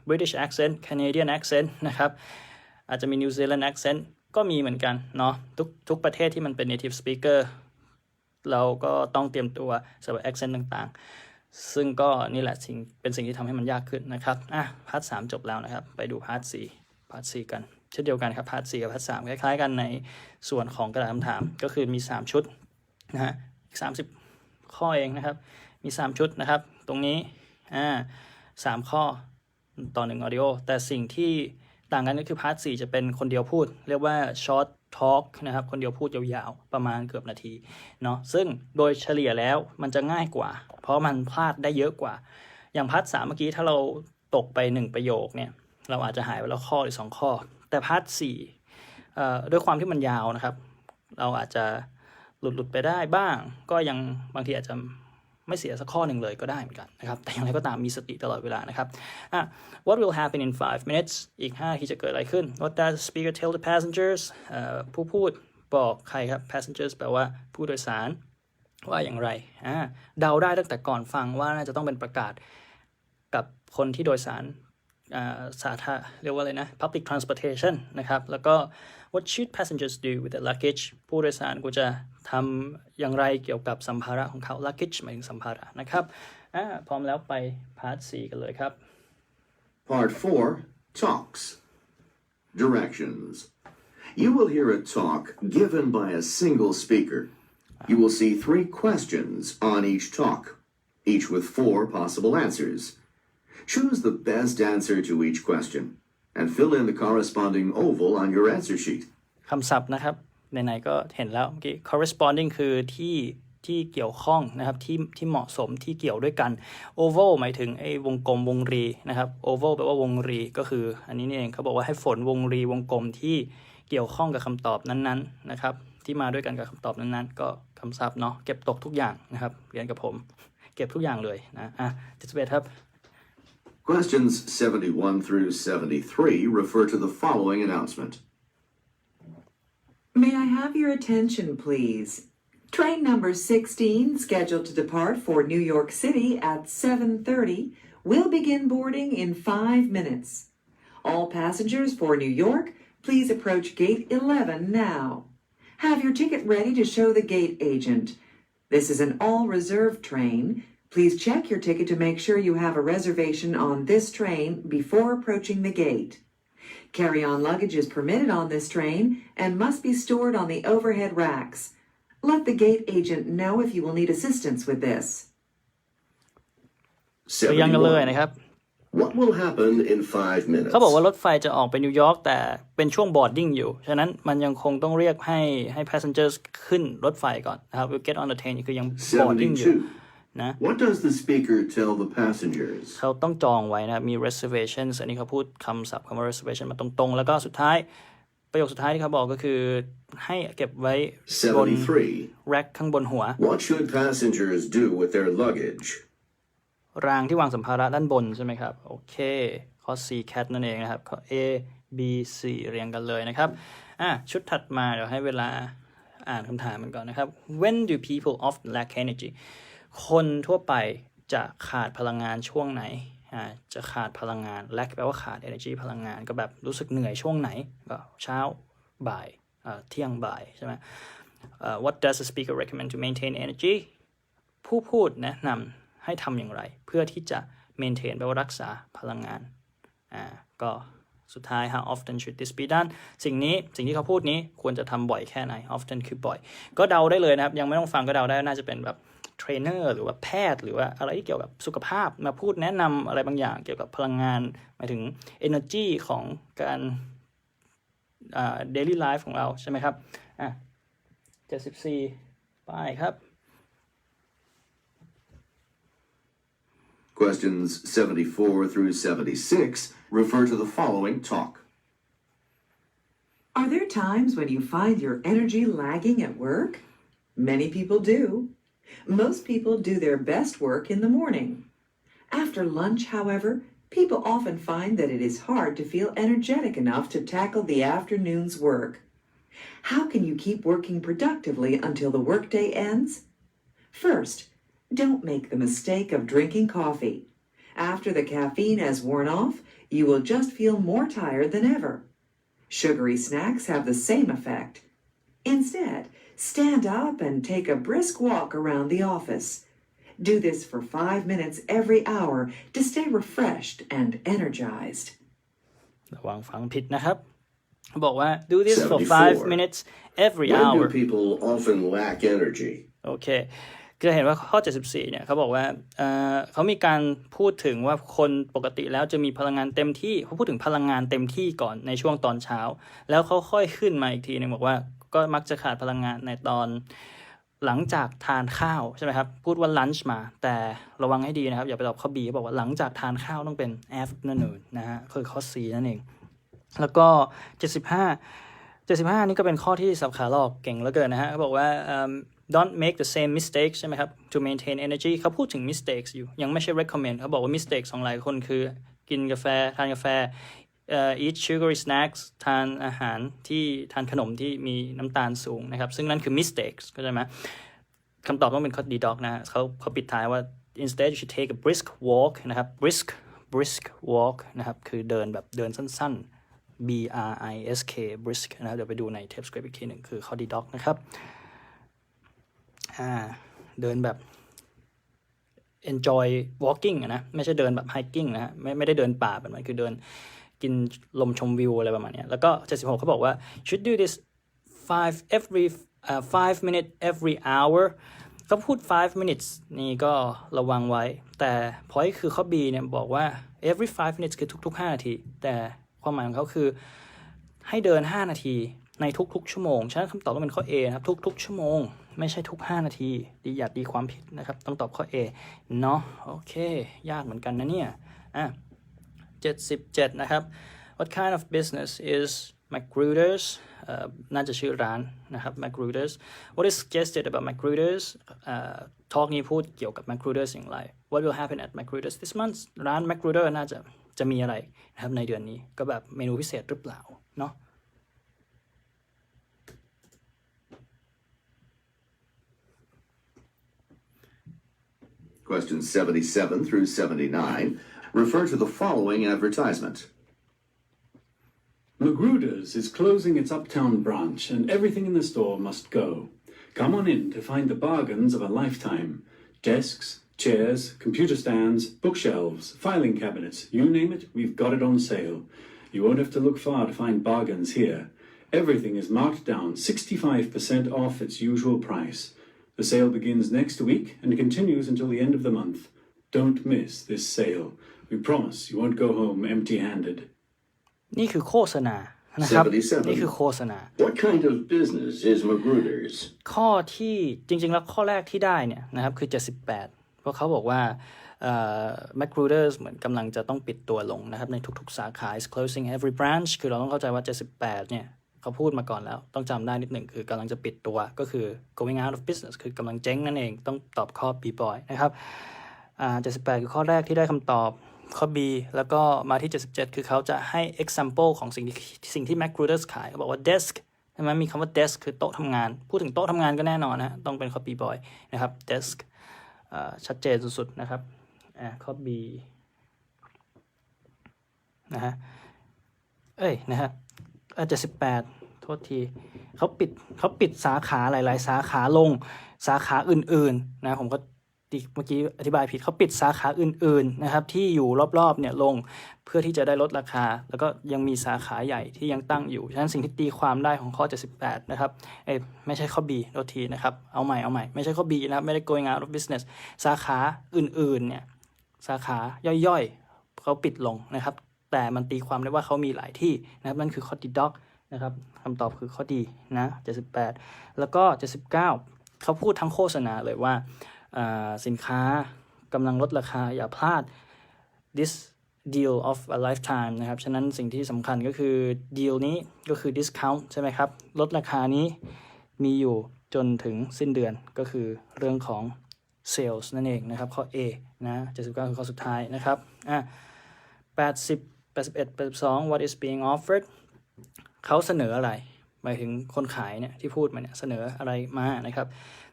British accent Canadian accent นะครับอาจจะมี New Zealand accent ก็มีเหมือนกันเนาะทุกประเทศที่มันเป็น native speaker เราก็ต้องเตรียมตัวสำหรับ accent ต่างๆซึ่งก็นี่แหละเป็นสิ่งที่ทำให้มันยากขึ้นนะครับพาร์ท 3จบแล้วนะครับไปดูพาร์ท 4กันเช่นเดียวกันครับพาร์ท 4กับพาร์ท 3คล้ายๆกันในส่วนของกระดาษคำถามก็คือมี3ชุดนะฮะ30ข้อเองนะครับมี3ชุดนะครับตรงนี้3ข้อต่อ1 audio แต่สิ่งที่ต่างกันก็คือพาร์ท 4จะเป็นคนเดียวพูดเรียกว่า short talk นะครับคนเดียวพูดยาวๆประมาณเกือบนาทีเนาะซึ่งโดยเฉลี่ยแล้วมันจะง่ายกว่าเพราะมันพลาดได้เยอะกว่าอย่างพาร์ท 3เมื่อกี้ถ้าเราตกไป1ประโยคเนี่ยเราอาจจะหายไปแล้วข้อหรือ2ข้อแต่พาร์ท 4ด้วยความที่มันยาวนะครับเราอาจจะหลุดไปได้บ้างก็ยังบางทีอาจจะไม่เสียสักข้อหนึ่งเลยก็ได้เหมือนกันนะครับแต่อย่างไรก็ตามมีสติตลอดเวลานะครับWhat will happen in 5 minutes อีก5 นาทีจะเกิดอะไรขึ้น What does the speaker tell the passengers ผู้พูดบอกใครครับ passengers แปลว่าผู้โดยสารว่าอย่างไรเดาได้ตั้งแต่ก่อนฟังว่าน่าจะต้องเป็นประกาศกับคนที่โดยสารสาธารณะเรียกว่าอะไรนะ public transportation นะครับแล้วก็ What should passengers do with the luggage ผู้โดยสารกูจะทำอย่างไรเกี่ยวกับสัมภาระของเขา luggage หมายถึงสัมภาระนะครับพร้อมแล้วไปพาร์ท 4กันเลยครับ Part 4 Talks Directions You will hear a talk given by a single speaker. You will see 3 questions on each talk, each with 4 possible answers.Choose the best answer to each question and fill in the corresponding oval on your answer sheet. คำศัพท์นะครับไหนๆก็เห็นแล้วเมื่อกี้ corresponding คือที่เกี่ยวข้องนะครับที่เหมาะสมที่เกี่ยวด้วยกัน oval หมายถึงไอ้วงกลมวงรีนะครับ oval แปลว่าวงรีก็คืออันนี้นี่เองเขาบอกว่าให้ฝนวงรีวงกลมที่เกี่ยวข้องกับคำตอบนั้นๆนะครับที่มาด้วยกันกับคำตอบนั้นๆก็คำศัพท์เนาะเก็บตกทุกอย่างนะครับเรียนกับผมเก็บทุกอย่างเลยนะ71ครับQuestions 71 through 73 refer to the following announcement. May I have your attention, please? Train number 16, scheduled to depart for New York City at 7:30, will begin boarding in 5 minutes. All passengers for New York, please approach gate 11 now. Have your ticket ready to show the gate agent. This is an all-reserved train.Please check your ticket to make sure you have a reservation on this train before approaching the gate. Carry-on luggage is permitted on this train and must be stored on the overhead racks. Let the gate agent know if you will need assistance with this. ยังกันเลยนะครับ What will happen in 5 minutes? เขาบอกว่ารถไฟจะออกไปนิวยอร์กแต่เป็นช่วง boarding อยู่ฉะนั้นมันยังคงต้องเรียกให้ passengers ขึ้นรถไฟก่อนนะครับ we'll get on the train คือยัง boarding อยู่นะ What does the speaker tell the passengers? เขาต้องจองไว้นะมี reservations อันนี้เขาพูดคำศัพท์คำว่า reservation มาตรงๆแล้วก็สุดท้ายประโยคสุดท้ายที่เขาบอกก็คือให้เก็บไว้บน rack ข้างบนหัว What should passengers do with their luggage? รางที่วางสัมภาระด้านบนใช่ไหมครับโอเคข้อ C cat นั่นเองนะครับข้อ A B C เรียงกันเลยนะครับชุดถัดมาเดี๋ยวให้เวลา อ่านคำถามมันก่อนนะครับ When do people often lack energy คนทั่วไปจะขาดพลังงานช่วงไหนจะขาดพลังงาน lack แปลว่าขาด energy พลังงานก็แบบรู้สึกเหนื่อยช่วงไหนก็เช้าบ่ายเที่ยงบ่ายใช่ไหมWhat does the speaker recommend to maintain energy ผู้พูดแนะนำให้ทำอย่างไรเพื่อที่จะ maintain แปลว่ารักษาพลังงานก็สุดท้าย how often should this be done สิ่งที่เขาพูดนี้ควรจะทำบ่อยแค่ไหน often คือบ่อยก็เดาได้เลยนะครับยังไม่ต้องฟังก็เดาได้น่าจะเป็นแบบเทรนเนอร์หรือว่าแพทย์หรือว่าอะไรที่เกี่ยวกับสุขภาพมาพูดแนะนำอะไรบางอย่างเกี่ยวกับพลังงานหมายถึง energy ของการdaily life ของเราใช่ไหมครับ74ไปครับ Questions 74 through 76 refer to the following talk. Are there times when you find your energy lagging at work? Many people do. Most people do their best work in the morning. After lunch, however, people often find that it is hard to feel energetic enough to tackle the afternoon's work. How can you keep working productively until the workday ends? First, don't make the mistake of drinking coffee. After the caffeine has worn off, you will just feel more tired than ever. Sugary snacks have the same effect. Instead, stand up and take a brisk walk around the office. Do this for 5 minutes every hour to stay refreshed and energized. ระวังฟังผิดนะครับบอกว่า do this for 5 minutes every When hour do people often lack energy? โอเคก็จะเห็นว่าข้อ74เนี่ยเขาบอกว่าเขามีการพูดถึงว่าคนปกติแล้วจะมีพลังงานเต็มที่เขาพูดถึงพลังงานเต็มที่ก่อนในช่วงตอนเช้าแล้วเขาค่อยขึ้นมาอีกทีนึงบอกว่าก็มักจะขาดพลังงานในตอนหลังจากทานข้าวใช่ไหมครับพูดว่า lunch มาแต่ระวังให้ดีนะครับอย่าไปตอบข้อ B เขาบอกว่าหลังจากทานข้าวต้องเป็น afternoon นะฮะคือข้อ C นั่นเองแล้วก็75นี่ก็เป็นข้อที่สับขาหลอกเก่งเหลือเกินนะฮะเขาบอกว่าdon't make the same mistakes ใช่ไหมครับ to maintain energy เขาพูดถึง mistakes อยู่ยังไม่ใช่ recommend เขาบอกว่า mistakes ของหลายคนคือกินกาแฟทานกาแฟeat sugary snacks ทานอาหารที่ทานขนมที่มีน้ำตาลสูงนะครับซึ่งนั่นคือ mistakes เข้าใจไหมคำตอบต้องเป็นข้อ D doc นะเขาปิดท้ายว่า instead you should take a brisk walk นะครับ brisk walk นะครับคือเดินแบบเดินสั้นๆbrisk brisk นะครับเดี๋ยวไปดูใน tape script อีกทีหนึ่งคือข้อ D doc นะครับเดินแบบ enjoy walking นะไม่ใช่เดินแบบ hiking นะฮะไม่ได้เดินป่าแบบนั้นคือเดินกินลมชมวิวอะไรประมาณนี้แล้วก็76เขาบอกว่า should do this 5 minutes every hour เขาพูด5 minutes นี่ก็ระวังไว้แต่ point คือข้อ B เนี่ยบอกว่า every 5 minutes คือทุกๆ5 นาทีแต่ความหมายของเขาคือให้เดิน5 นาทีในทุกๆชั่วโมงฉะนั้นคำตอบต้องเป็นข้อ A นะครับทุกๆชั่วโมงไม่ใช่ทุก5 นาทีอย่าตีความผิดนะครับต้องตอบข้อ A เนาะโอเคยากเหมือนกันนะเนี่ย77นะครับ What kind of business is Magruder's น่าจะชื่อร้านนะครับ Magruder's What is suggested about Magruder's talk นี้พูดเกี่ยวกับ Magruder's อย่างไร What will happen at Magruder's this month ร้าน Magruder น่าจะมีอะไรนะครับในเดือนนี้ก็แบบเมนูพิเศษหรือเปล่าเนาะQuestions 77 through 79 refer to the following advertisement. Magruder's is closing its uptown branch and everything in the store must go. Come on in to find the bargains of a lifetime. Desks, chairs, computer stands, bookshelves, filing cabinets, you name it, we've got it on sale. You won't have to look far to find bargains here. Everything is marked down 65% off its usual price. The sale begins next week and continues until the end of the month. Don't miss this sale. We promise you won't go home empty-handed. นี่คือโฆษณานะครับ 77. นี่คือโฆษณา What kind of business is Magruder's? ข้อที่จริงๆแล้วข้อแรกที่ได้เนี่ยนะครับคือ78เพราะเขาบอกว่าMagruder's เหมือนกำลังจะต้องปิดตัวลงนะครับในทุกๆสาขา is closing every branch คือเราต้องเข้าใจว่า78เนี่ยเขาพูดมาก่อนแล้วต้องจำได้นิดหนึ่งคือกำลังจะปิดตัวก็คือ going out of business คือกำลังเจ๊งนั่นเองต้องตอบข้อ B boy นะครับ78คือข้อแรกที่ได้คำตอบข้อ B แล้วก็มาที่77คือเขาจะให้ example ของสิ่งที่ Magruder's ขายเขาบอกว่า desk ช่ไหมมีคำว่า desk คือโต๊ะทำงานพูดถึงโต๊ะทำงานก็แน่นอนนะต้องเป็น copy boy นะครับ desk ชัดเจนสุดๆนะครับcopy นะฮะนะฮะ78โทษทีเขาปิดสาขาหลายๆสาขาลงสาขาอื่นๆนะผมก็เมื่อกี้อธิบายผิดเขาปิดสาขาอื่นๆนะครับที่อยู่รอบๆเนี่ยลงเพื่อที่จะได้ลดราคาแล้วก็ยังมีสาขาใหญ่ที่ยังตั้งอยู่ฉะนั้นสิ่งที่ตีความได้ของข้อ78นะครับไม่ใช่ข้อ B โทษทีนะครับเอาใหม่ไม่ใช่ข้อ B นะครับไม่ได้ going out of business สาขาอื่นๆเนี่ยสาขาย่อยๆเขาปิดลงนะครับแต่มันตีความได้ว่าเขามีหลายที่นะครับนั่นคือข้อ D doc นะครับคำตอบคือข้อดีนะ78แล้วก็79เขาพูดทั้งโฆษณาเลยว่าสินค้ากำลังลดราคาอย่าพลาด this deal of a lifetime นะครับฉะนั้นสิ่งที่สำคัญก็คือ deal นี้ก็คือ discount ใช่ไหมครับลดราคานี้มีอยู่จนถึงสิ้นเดือนก็คือเรื่องของ sales นั่นเองนะครับข้อ A นะ79คือข้อสุดท้ายนะครับ80 81 82 what is being offered เขาเสนออะไรหมายถึงคนขายเนี่ยที่พูดมาเนี่ยเสนออะไรมานะครับ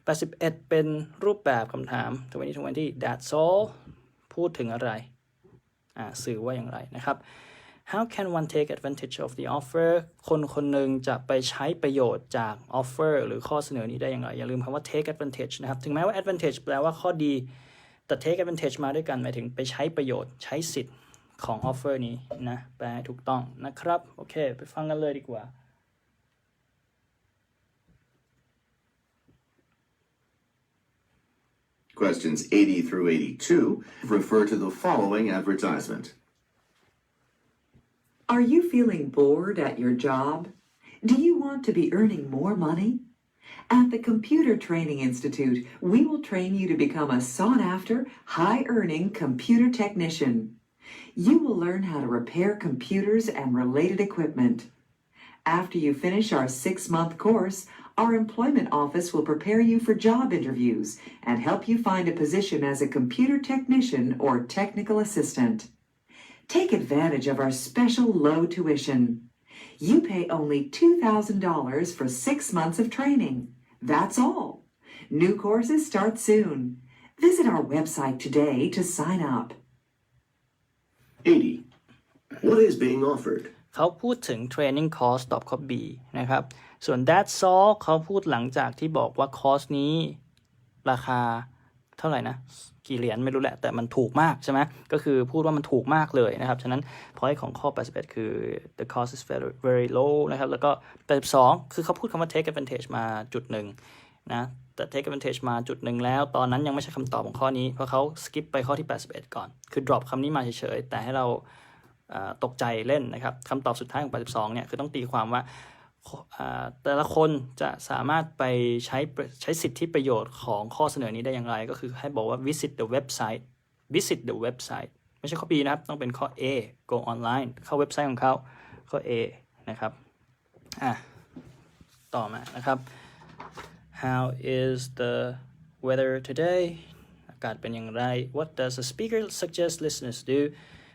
81เป็นรูปแบบคำถาม2020 that's all พูดถึงอะไรสื่อว่าอย่างไรนะครับ how can one take advantage of the offer คนหนึ่งจะไปใช้ประโยชน์จาก offer หรือข้อเสนอนี้ได้อย่างไรอย่าลืมคำว่า take advantage นะครับถึงแม้ว่า advantage แปลว่าข้อดีแต่ take advantage มาด้วยกันหมายถึงไปใช้ประโยชน์ใช้สิทธิ์ของ offer นี้นะแปลให้ถูกต้องนะครับโอเคไปฟังกันเลยดีกว่าQuestions 80 through 82 refer to the following advertisement. Are you feeling bored at your job? Do you want to be earning more money? At the Computer Training Institute, we will train you to become a sought-after, high-earning computer technician. You will learn how to repair computers and related equipment. After you finish our 6-month course, our employment office will prepare you for job interviews and help you find a position as a computer technician or technical assistant. Take advantage of our special low tuition. You pay only $2,000 for 6 months of training. That's all. New courses start soon. Visit our website today to sign up. 80. What is being offered? เขาพูดถึง training course ตอบข้อ B นะครับส่วน that's all เขาพูดหลังจากที่บอกว่าคอร์สนี้ราคาเท่าไหร่นะกี่เหรียญไม่รู้แหละแต่มันถูกมากใช่ไหมก็คือพูดว่ามันถูกมากเลยนะครับฉะนั้น point ของข้อ81คือ the cost is very, very low นะครับแล้วก็82คือเขาพูดคำว่า take advantage มาจุดหนึ่งนะแต่ take advantage มาจุดหนึ่งแล้วตอนนั้นยังไม่ใช่คำตอบของข้อนี้เพราะเขา skip ไปข้อที่81ก่อนคือ drop คำนี้มาเฉยๆแต่ให้เราตกใจเล่นนะครับคำตอบสุดท้ายของ82เนี่ยคือต้องตีความว่าแต่ละคนจะสามารถไปใช้สิทธิประโยชน์ของข้อเสนอนี้ได้อย่างไรก็คือให้บอกว่า visit the website ไม่ใช่ข้อ B นะครับต้องเป็นข้อ A go online เข้าเว็บไซต์ของเขาข้อ A นะครับต่อมานะครับ how is the weather today อากาศเป็นอย่างไร what does the speaker suggest listeners do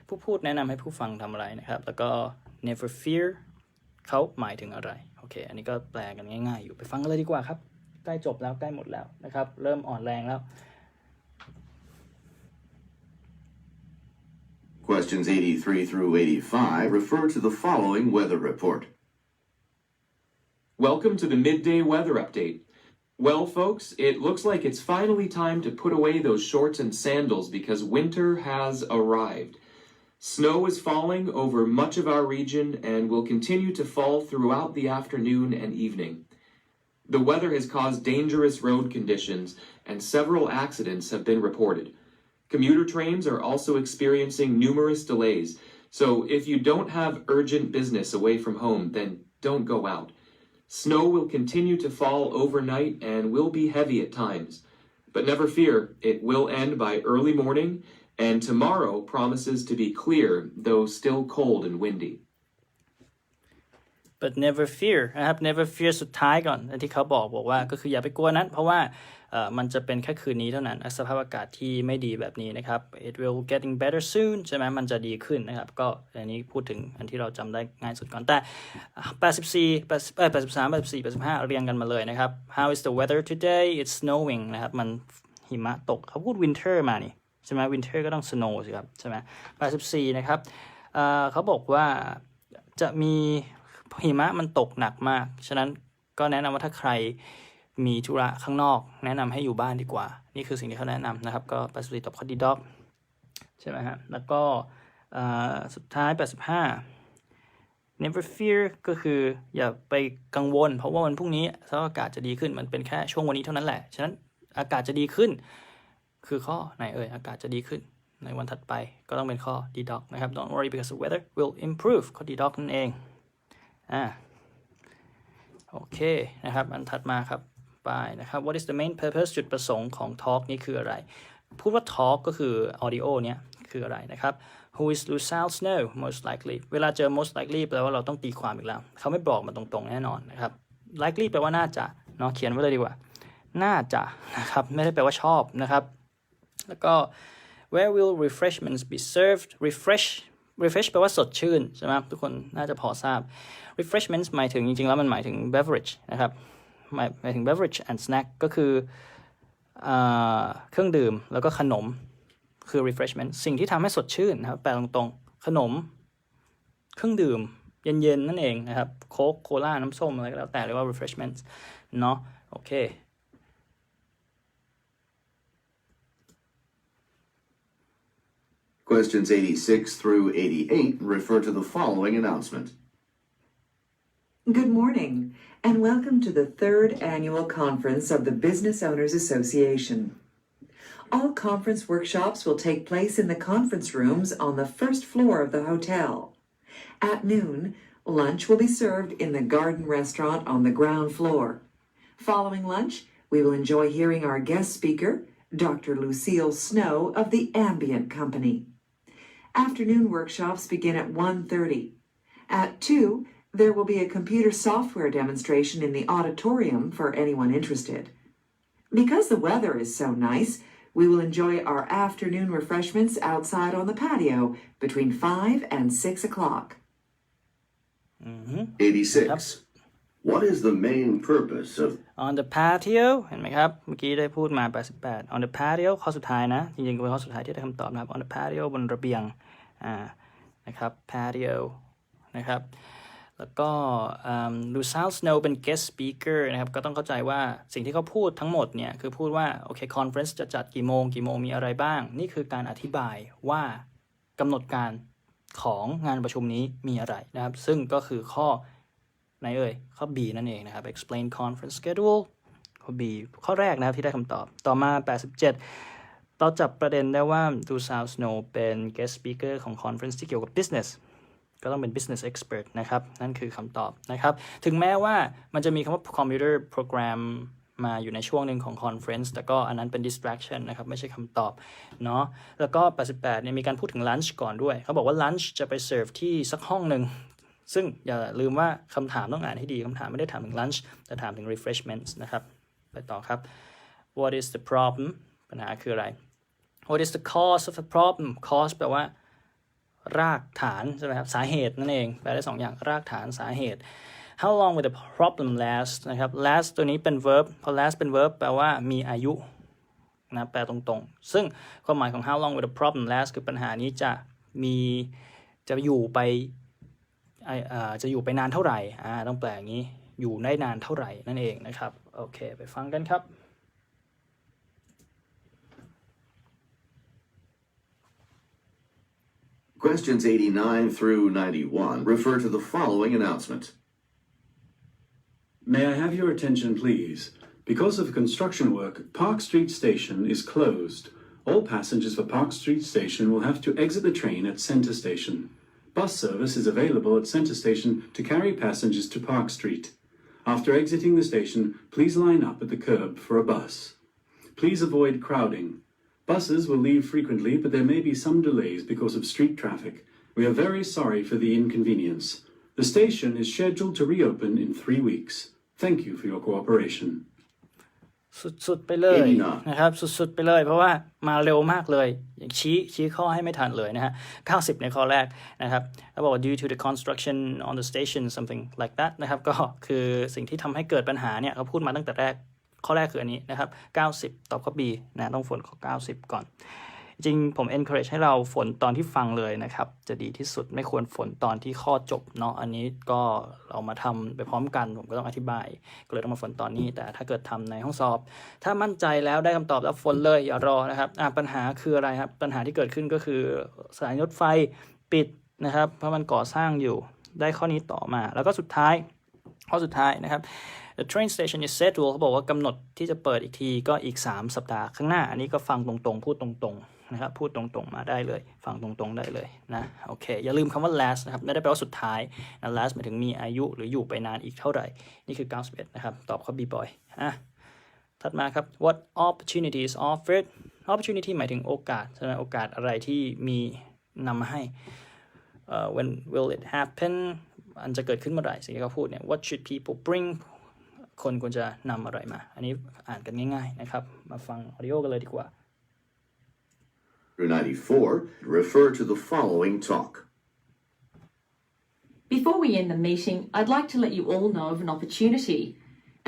ผู้พูดแนะนำให้ผู้ฟังทำอะไรนะครับแล้วก็ never fear เขาหมายถึงอะไรโอเคอันนี้ก็แปลกันง่ายๆอยู่ไปฟังกันเลยดีกว่าครับใกล้จบแล้วใกล้หมดแล้วนะครับเริ่มอ่อนแรงแล้ว Questions 83 through 85 refer to the following weather report. Welcome to the midday weather update. Well, folks, it looks like it's finally time to put away those shorts and sandals because winter has arrived. Snow is falling over much of our region and will continue to fall throughout the afternoon and evening. The weather has caused dangerous road conditions and several accidents have been reported. Commuter trains are also experiencing numerous delays, so if you don't have urgent business away from home, then don't go out. Snow will continue to fall overnight and will be heavy at times. But never fear, it will end by early morning, and tomorrow promises to be clear, though still cold and windy. but never fear นะครับ never fear สุดท้ายก่อนที่เขาบอกว่าก็คืออย่าไปกลัวนั้นเพราะว่า มันจะเป็นแค่คืนนี้เท่านั้นสภาพอากาศที่ไม่ดีแบบนี้นะครับ it will getting better soon ใช่ไหมมันจะดีขึ้นนะครับก็อันนี้พูดถึงอันที่เราจำได้ง่ายสุดก่อนแต่83 84 85เรียงกันมาเลยนะครับ how is the weather today it's snowing นะครับมันหิมะตกเขาพูด winter มานี่ใช่ไหม winter ก็ต้อง snow สิครับใช่ไหม84นะครับเขาบอกว่าจะมีหิมะมันตกหนักมากฉะนั้นก็แนะนำว่าถ้าใครมีธุระข้างนอกแนะนำให้อยู่บ้านดีกว่านี่คือสิ่งที่เขาแนะนำนะครับก็84ตอบข้อดีด็อกใช่ไหมฮะแล้วก็สุดท้าย85 never fear ก็คืออย่าไปกังวลเพราะว่าวันพรุ่งนี้สภาพอากาศจะดีขึ้นมันเป็นแค่ช่วงวันนี้เท่านั้นแหละฉะนั้นอากาศจะดีขึ้นคือข้อไหนอากาศจะดีขึ้นในวันถัดไปก็ต้องเป็นข้อ D doc นะครับ Don't worry because the weather will improve ข้อ D doc นั่นเองโอเคนะครับอันถัดมาครับไปนะครับ What is the main purpose จุดประสงค์ของ talk นี้คืออะไรพูดว่า talk ก็คือ audio เนี้ยคืออะไรนะครับ Who is Lucille Snow most likely เวลาเจอ most likely แปลว่าเราต้องตีความอีกแล้วเขาไม่บอกมาตรงๆแน่นอนนะครับ likely แปลว่าน่าจะเนาะเขียนไว้เลยดีกว่าน่าจะนะครับไม่ได้แปลว่าชอบนะครับแล้วก็ Where will refreshments be served refresh แปลว่าสดชื่นใช่ไหมทุกคนน่าจะพอทราบ refreshments หมายถึงจริงๆแล้วมันหมายถึง beverage นะครับหมายถึง beverage and snack ก็คือเครื่องดื่มแล้วก็ขนมคือ refreshment สิ่งที่ทำให้สดชื่นนะครับแปลตรงๆขนมเครื่องดื่มเย็นๆนั่นเองนะครับโค้กโคลาน้ำส้มอะไรก็แล้วแต่เรียกว่า refreshments เนาะโอเคQuestions 86 through 88 refer to the following announcement. Good morning, and welcome to the third annual conference of the Business Owners Association. All conference workshops will take place in the conference rooms on the first floor of the hotel. At noon, lunch will be served in the garden restaurant on the ground floor. Following lunch, we will enjoy hearing our guest speaker, Dr. Lucille Snow of the Ambient Company. Afternoon workshops begin at 1:30. At 2, there will be a computer software demonstration in the auditorium for anyone interested. Because the weather is so nice, we will enjoy our afternoon refreshments outside on the patio between 5 and 6 o'clock. 86. What is the main purpose of on the patio เห็นไหมครับเมื่อกี้ได้พูดมา88 on the patio ข้อสุดท้ายนะจริงๆเป็นข้อสุดท้ายที่ได้คำตอบนะครับ on the patio บนระเบียงนะครับ patio นะครับแล้วก็Lucille Snow เป็น guest speaker นะครับก็ต้องเข้าใจว่าสิ่งที่เขาพูดทั้งหมดเนี่ยคือพูดว่าโอเค conference จะจัดกี่โมงมีอะไรบ้างนี่คือการอธิบายว่ากำหนดการของงานประชุมนี้มีอะไรนะครับซึ่งก็คือข้อไหนข้อ B นั่นเองนะครับ explain conference schedule ข้อ B ข้อแรกนะครับที่ได้คำตอบต่อมา87เราจับประเด็นได้ว่า Lucille Snow เป็น guest speaker ของ conference ที่เกี่ยวกับ business ก็ต้องเป็น business expert นะครับนั่นคือคำตอบนะครับถึงแม้ว่ามันจะมีคำว่า computer program มาอยู่ในช่วงหนึ่งของ conference แต่ก็อันนั้นเป็น distraction นะครับไม่ใช่คำตอบเนาะแล้วก็88เนี่ยมีการพูดถึง lunch ก่อนด้วยเขาบอกว่า lunch จะไปเสิร์ฟที่สักห้องหนึ่งซึ่งอย่าลืมว่าคำถามต้องอ่านให้ดีคำถามไม่ได้ถามถึง lunch แต่ถามถึง refreshments นะครับไปต่อครับ what is the problem ปัญหาคืออะไร what is the cause of the problem cause แปลว่ารากฐานใช่ไหมครับสาเหตุนั่นเองแปลได้2อย่างรากฐานสาเหตุ how long will the problem last นะครับ last ตัวนี้เป็น verb พอ last เป็น verb แปลว่ามีอายุนะแปลตรงๆซึ่งความหมายของ how long will the problem last คือปัญหานี้จะอยู่ไปนานเท่าไหร่ต้องแปลอย่างนี้อยู่ได้นานเท่าไหร่นั่นเองนะครับโอเคไปฟังกันครับ Questions 89 through 91 refer to the following announcement. May I have your attention, please? Because of construction work, Park Street Station is closed. All passengers for Park Street Station will have to exit the train at Center Station. Bus service is available at Center Station to carry passengers to Park Street. After exiting the station, please line up at the curb for a bus. Please avoid crowding. Buses will leave frequently, but there may be some delays because of street traffic. We are very sorry for the inconvenience. The station is scheduled to reopen in 3 weeks. Thank you for your cooperation. สุดๆไปเลยนะครับสุดๆไปเลยเพราะว่ามาเร็วมากเลยชี้ข้อให้ไม่ทันเลยนะฮะ90ในข้อแรกนะครับแล้วบอกว่า due to the construction on the station something like that นะครับก็คือสิ่งที่ทำให้เกิดปัญหาเนี่ยเขาพูดมาตั้งแต่แรกข้อแรกคืออันนี้นะครับ90ตอบข้อ B นะต้องฝนข้อ90ก่อนจริงผม encourage ให้เราฝนตอนที่ฟังเลยนะครับจะดีที่สุดไม่ควรฝนตอนที่ข้อจบเนาะอันนี้ก็เรามาทำไปพร้อมกันผมก็ต้องอธิบายก็เลยต้องมาฝนตอนนี้แต่ถ้าเกิดทำในห้องสอบถ้ามั่นใจแล้วได้คำตอบแล้วฝนเลยอย่ารอนะครับปัญหาคืออะไรครับปัญหาที่เกิดขึ้นก็คือสายรถไฟปิดนะครับเพราะมันก่อสร้างอยู่ได้ข้อนี้ต่อมาแล้วก็สุดท้ายข้อสุดท้ายนะครับ The train station is scheduled เขาบอกว่ากำหนดที่จะเปิดอีกทีก็อีก3สัปดาห์ข้างหน้าอันนี้ก็ฟังตรงๆพูดตรงๆนะครับพูดตรงๆมาได้เลยฟังตรงๆได้เลยนะโอเคอย่าลืมคำว่า last นะครับไม่ได้แปลว่าสุดท้ายนะ last หมายถึงมีอายุหรืออยู่ไปนานอีกเท่าไหร่นี่คือ91นะครับตอบข้อ B boy ถัดมาครับ what opportunities offered opportunity หมายถึงโอกาสใช่ไหมโอกาสอะไรที่มีนำมาให้when will it happen อันจะเกิดขึ้นเมื่อไหร่สิ่งที่เขาพูดเนี่ย what should people bring คนควรจะนำอะไรมาอันนี้อ่านกันง่ายๆนะครับมาฟังออดิโอกันเลยดีกว่า 94, refer to the following talk. Before we end the meeting, I'd like to let you all know of an opportunity.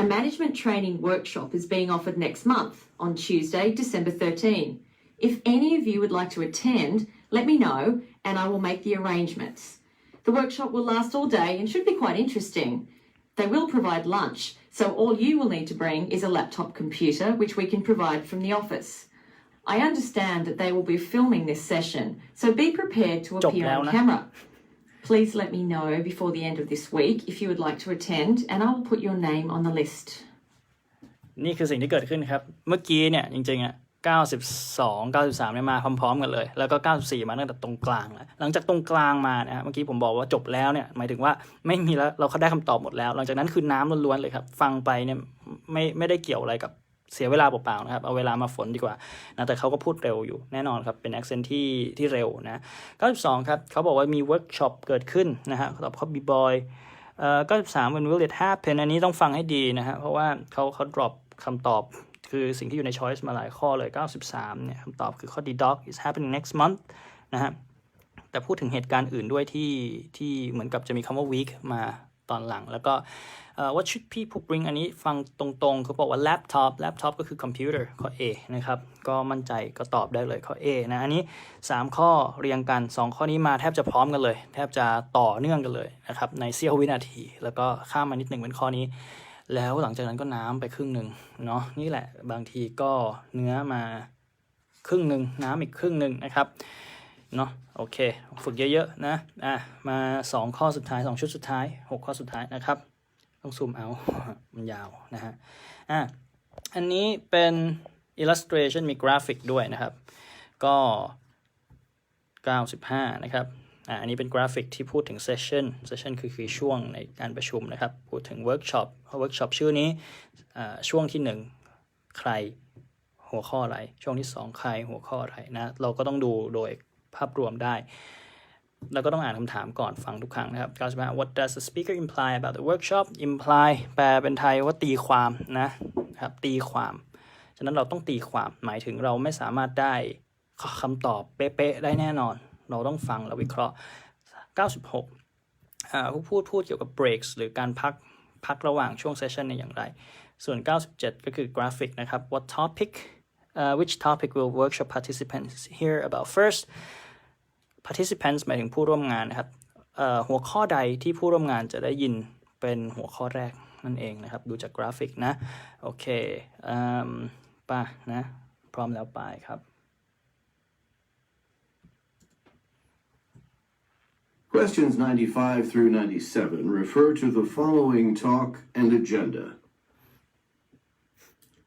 A management training workshop is being offered next month on Tuesday, December 13. If any of you would like to attend, let me know and I will make the arrangements. The workshop will last all day and should be quite interesting. They will provide lunch, so all you will need to bring is a laptop computer, which we can provide from the office.I understand that they will be filming this session, so be prepared to appear on camera. Please let me know before the end of this week if you would like to attend, and I will put your name on the list. นี่คือสิ่งที่เกิดขึ้นครับเมื่อกี้เนี่ยจริงๆ92 93เนี่ยมาพร้อมๆกันเลยแล้วก็94มาตั้งแต่ตรงกลางแล้วหลังจากตรงกลางมานะเมื่อกี้ผมบอกว่าจบแล้วเนี่ยหมายถึงว่าไม่มีแล้วเราได้คำตอบหมดแล้วหลังจากนั้นคือน้ำล้วนๆเลยครับฟังไปเนี่ยไม่ได้เกี่ยวอะไรกับเสียเวลาเปล่าๆนะครับเอาเวลามาฝนดีกว่านะแต่เขาก็พูดเร็วอยู่แน่นอนครับเป็น accent ที่เร็วนะ92ครับเขาบอกว่ามี workshop เกิดขึ้นนะฮะตอบข้อ B boy 93 when will it happen อันนี้ต้องฟังให้ดีนะฮะเพราะว่าเขา drop คำตอบคือสิ่งที่อยู่ใน choice มาหลายข้อเลย93เนี่ยคำตอบคือข้อ D dog is happening next month นะฮะแต่พูดถึงเหตุการณ์อื่นด้วยที่เหมือนกับจะมีคำว่า week มาตอนหลังแล้วก็what should people bring อันนี้ฟังตรงๆเขาบอกว่า laptop ก็คือคอมพิวเตอร์ข้อ A นะครับก็มั่นใจก็ตอบได้เลยข้อ A นะอันนี้3ข้อเรียงกัน2ข้อนี้มาแทบจะพร้อมกันเลยแทบจะต่อเนื่องกันเลยนะครับในเสี้ยววินาทีแล้วก็ข้ามมานิดหนึ่งเป็นข้อนี้แล้วหลังจากนั้นก็น้ำไปครึ่งหนึ่งเนาะนี่แหละบางทีก็เนื้อมาครึ่งหนึ่งน้ำอีกครึ่งหนึ่งนะครับเนาะโอเคฝึกเยอะๆนะมา2ข้อสุดท้าย2ชุดสุดท้าย6ข้อสุดท้ายนะครับต้องซูมเอา มันยาวนะฮะอันนี้เป็น illustration มีกราฟิกด้วยนะครับก็95นะครับอันนี้เป็นกราฟิกที่พูดถึง session คือช่วงในการประชุมนะครับพูดถึง workshop ชื่อนี้ช่วงที่1ใครหัวข้ออะไรช่วงที่2ใครหัวข้ออะไรนะเราก็ต้องดูโดยภาพรวมได้แล้วก็ต้องอ่านคำถามก่อนฟังทุกครั้งนะครับ95 What does the speaker imply about the workshop imply แปลเป็นไทยว่าตีความนะครับตีความฉะนั้นเราต้องตีความหมายถึงเราไม่สามารถได้คำตอบเป๊ะๆได้แน่นอนเราต้องฟังและวิเคราะห์96พูดเกี่ยวกับ breaks หรือการพักระหว่างช่วง session เนี่ยอย่างไรส่วน97ก็คือกราฟิกนะครับ What topic which topic will workshop participants hear about first participants หมายถึงผู้ร่วมงานนะครับหัวข้อใดที่ผู้ร่วมงานจะได้ยินเป็นหัวข้อแรกนั่นเองนะครับดูจากกราฟิกนะโอเคป่ะนะพร้อมแล้วไปครับ Questions 95 through 97 refer to the following talk and agenda.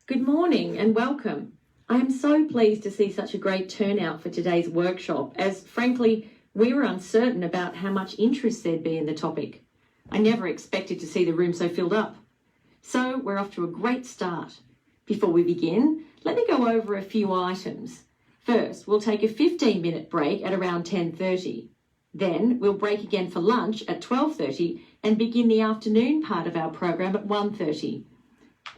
Good morning and welcome. I am so pleased to see such a great turnout for today's workshop, as frankly, we were uncertain about how much interest there'd be in the topic. I never expected to see the room so filled up. So we're off to a great start. Before we begin, let me go over a few items. First, we'll take a 15-minute break at around 10:30. Then we'll break again for lunch at 12:30 and begin the afternoon part of our program at 1:30.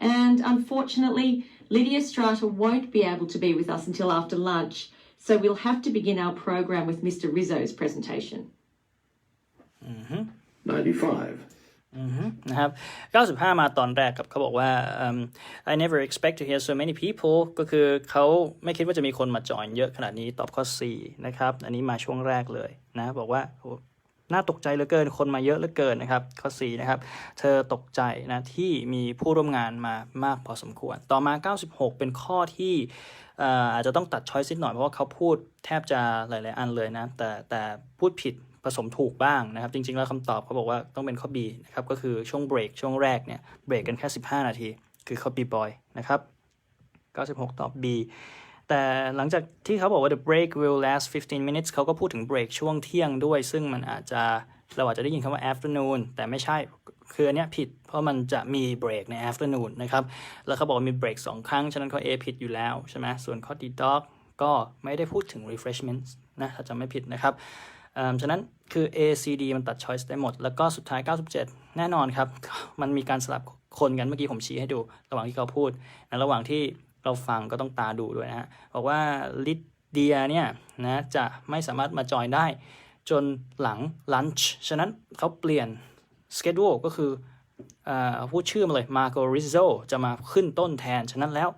And unfortunately, Lydia Strata won't be able to be with us until after lunch, so we'll have to begin our program with Mr. Rizzo's presentation. 95. นะครับ95มาตอนแรกครับเขาบอกว่า I never expect to hear so many people ก็คือเขาไม่คิดว่าจะมีคนมาจอยเยอะขนาดนี้ตอบข้อ C นะครับอันนี้มาช่วงแรกเลยนะบอกว่าน่าตกใจเหลือเกินคนมาเยอะเหลือเกินนะครับข้อ C นะครับเธอตกใจนะที่มีผู้ร่วมงานมามากพอสมควรต่อมา96เป็นข้อที่อาจจะต้องตัดช้อยส์นิดหน่อยเพราะว่าเขาพูดแทบจะหลายๆอันเลยนะแต่พูดผิดผสมถูกบ้างนะครับจริงๆแล้วคำตอบเขาบอกว่าต้องเป็นข้อ B นะครับก็คือช่วงเบรกช่วงแรกเนี่ยเบรกกันแค่15นาทีคือข้อ B boy นะครับ96ตอบ B แต่หลังจากที่เขาบอกว่า the break will last 15 minutes เขาก็พูดถึงเบรกช่วงเที่ยงด้วยซึ่งมันเราอาจจะได้ยินคำว่า afternoon แต่ไม่ใช่คืออันเนี้ยผิดเพราะมันจะมีเบรกใน afternoon นะครับแล้วเขาบอกว่ามีเบรก2ครั้งฉะนั้นข้อ A ผิดอยู่แล้วใช่ไหมส่วนข้อ D dog ก็ไม่ได้พูดถึง refreshments นะถ้าจำไม่ผิดนะครับฉะนั้นคือ A C D มันตัด choice ได้หมดแล้วก็สุดท้าย97แน่นอนครับมันมีการสลับคนกันเมื่อกี้ผมชี้ให้ดูระหว่างที่เขาพูดนะระหว่างที่เราฟังก็ต้องตาดูด้วยนะฮะบอกว่าลิเดียเนี่ยนะจะไม่สามารถมาจอยได้จนหลัง lunch ฉะนั้นเขาเปลี่ยน schedule ก็คือพูดชื่อมาเลย Marco Rizzo จะมาขึ้นต้นแทนฉะนั้นแล้ว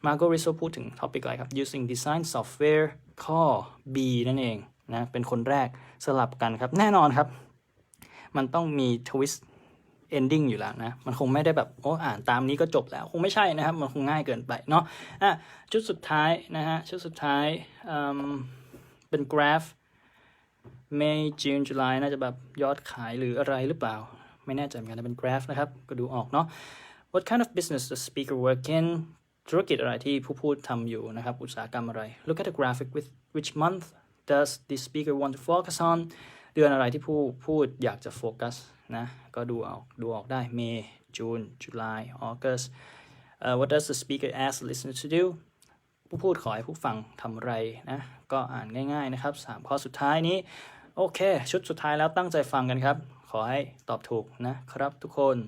Marco Rizzo พูดถึง topic อะไรครับ using design software ข้อ B นั่นเองนะเป็นคนแรกสลับกันครับแน่นอนครับมันต้องมี twist ending อยู่แล้วนะมันคงไม่ได้แบบอ่านตามนี้ก็จบแล้วคงไม่ใช่นะครับมันคงง่ายเกินไปเนาะชุดสุดท้ายนะฮะชุดสุดท้ายเป็นกราฟ May June July น่าจะแบบยอดขายหรืออะไรหรือเปล่าไม่แน่ใจเหมือนกันแต่เป็นกราฟนะครับก็ดูออกเนาะ What kind of business does speaker work in ธุรกิจอะไรที่ผู้พูดทำอยู่นะครับอุตสาหกรรมอะไร Look at the graphic with which month does the speaker want to focus on เดือนอะไรที่ผู้พูดอยากจะโฟกัสนะก็ดูออกได้ May June July August What does the speaker ask the listener to do ผู้พูดขอให้ผู้ฟังทำอะไรนะก็อ่านง่ายๆนะครับ3ข้อสุดท้ายนี้โอเคชุดสุดท้ายแล้วตั้งใจฟังกันครับขอให้ตอบถูกนะครับทุกคน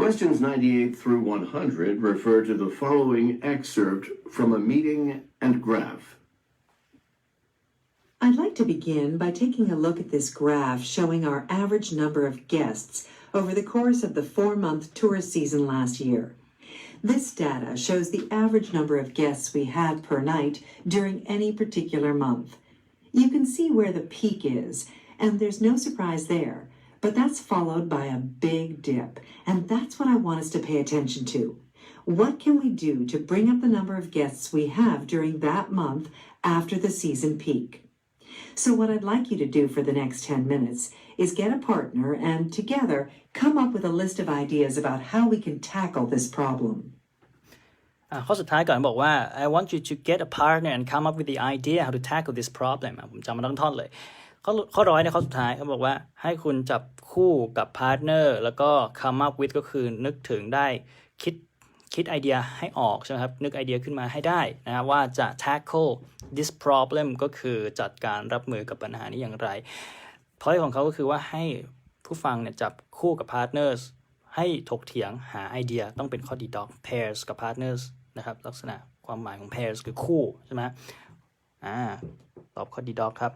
Questions 98 through 100 refer to the following excerpt from a meeting and graph. I'd like to begin by taking a look at this graph showing our average number of guests over the course of the 4-month tourist season last year. This data shows the average number of guests we had per night during any particular month. You can see where the peak is, and there's no surprise there, but that's followed by a big dip, and that's what I want us to pay attention to. What can we do to bring up the number of guests we have during that month after the season peak? So what I'd like you to do for the next 10 minutes is get a partner and together come up with a list of ideas about how we can tackle this problem. ข้อสุดท้ายก่อนบอกว่า I want you to get a partner and come up with the idea how to tackle this problem ผมจำมาทั้งท่อนเลยข้อร้อยในข้อสุดท้ายเขาบอกว่าให้คุณจับคู่กับพาร์ทเนอร์แล้วก็ come up with ก็คือนึกถึงได้คิดไอเดียให้ออกใช่ไหมครับนึกไอเดียขึ้นมาให้ได้นะครับว่าจะ tackle this problem ก็คือจัดการรับมือกับปัญหานี้อย่างไร point ของเขาก็คือว่าให้ผู้ฟังเนี่ยจับคู่กับ partners ให้ถกเถียงหาไอเดียต้องเป็นข้อดีดอก pairs กับ partners นะครับลักษณะความหมายของ pairs คือคู่ใช่ไหมตอบข้อดีดอกครับ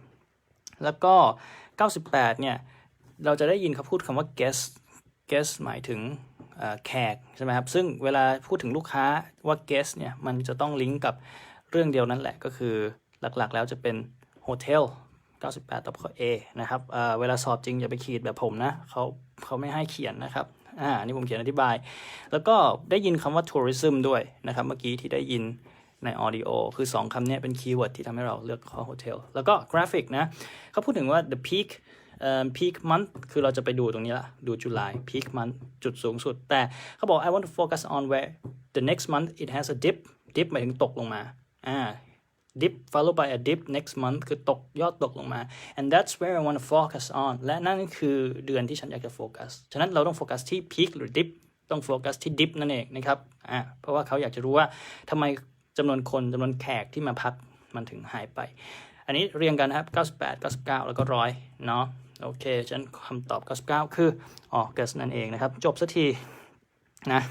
แล้วก็98เนี่ยเราจะได้ยินเขาพูดคำว่า guest หมายถึงแขกใช่ไหมครับซึ่งเวลาพูดถึงลูกค้าว่า guest เนี่ยมันจะต้องลิงก์กับเรื่องเดียวนั่นแหละก็คือหลักๆแล้วจะเป็นโฮเทล98ตอบข้อ A นะครับเวลาสอบจริงอย่าไปขีดแบบผมนะเขาไม่ให้เขียนนะครับนี่ผมเขียนอธิบายแล้วก็ได้ยินคำว่า tourism ด้วยนะครับเมื่อกี้ที่ได้ยินใน audio คือ2คำนี้เป็นคีย์เวิร์ดที่ทำให้เราเลือกข้อโฮเทลแล้วก็กราฟิกนะเขาพูดถึงว่า the peak month คือเราจะไปดูตรงนี้ละดู July peak month จุดสูงสุดแต่เขาบอก I want to focus on where the next month it has a dip หมายถึงตกลงมาdip followed by a dip next month คือยอดตกลงมา and that's where I want to focus on และนั่นคือเดือนที่ฉันอยากจะโฟกัสฉะนั้นเราต้องโฟกัสที่ peak หรือ dip ต้องโฟกัสที่ dip นั่นเองนะครับเพราะว่าเขาอยากจะรู้ว่าทำไมจำนวนแขกที่มาพักมันถึงหายไปอันนี้เรียงกันครับ98 99แล้วก็100เนาะ โอเคฉะนั้นคำตอบ99คือออกัสนั่นเองนะครับจบสักทีนะ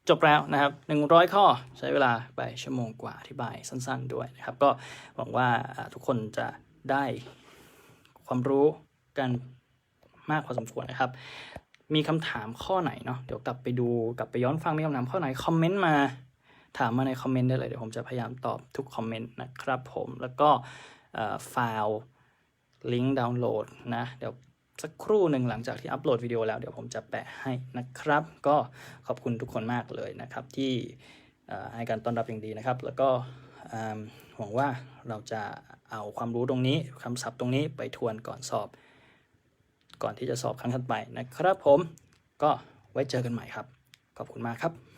จบแล้วนะครับ100ข้อใช้เวลาไปชั่วโมงกว่าอธิบายสั้นๆด้วยนะครับก็หวังว่าทุกคนจะได้ความรู้กันมากพอสมควรนะครับมีคำถามข้อไหนเนาะเดี๋ยวกลับไปย้อนฟังมีคำถามข้อไหนคอมเมนต์มาถามมาในคอมเมนต์ได้เลยเดี๋ยวผมจะพยายามตอบทุกคอมเมนต์นะครับผมแล้วก็ไฟล์ลิงก์ดาวน์โหลดนะเดี๋ยวสักครู่หนึ่งหลังจากที่อัปโหลดวิดีโอแล้วเดี๋ยวผมจะแปะให้นะครับก็ขอบคุณทุกคนมากเลยนะครับที่ให้การต้อนรับอย่างดีนะครับแล้วก็หวังว่าเราจะเอาความรู้ตรงนี้คำศัพท์ตรงนี้ไปทวนก่อนสอบก่อนที่จะสอบครั้งถัดไปนะครับผมก็ไว้เจอกันใหม่ครับขอบคุณมากครับ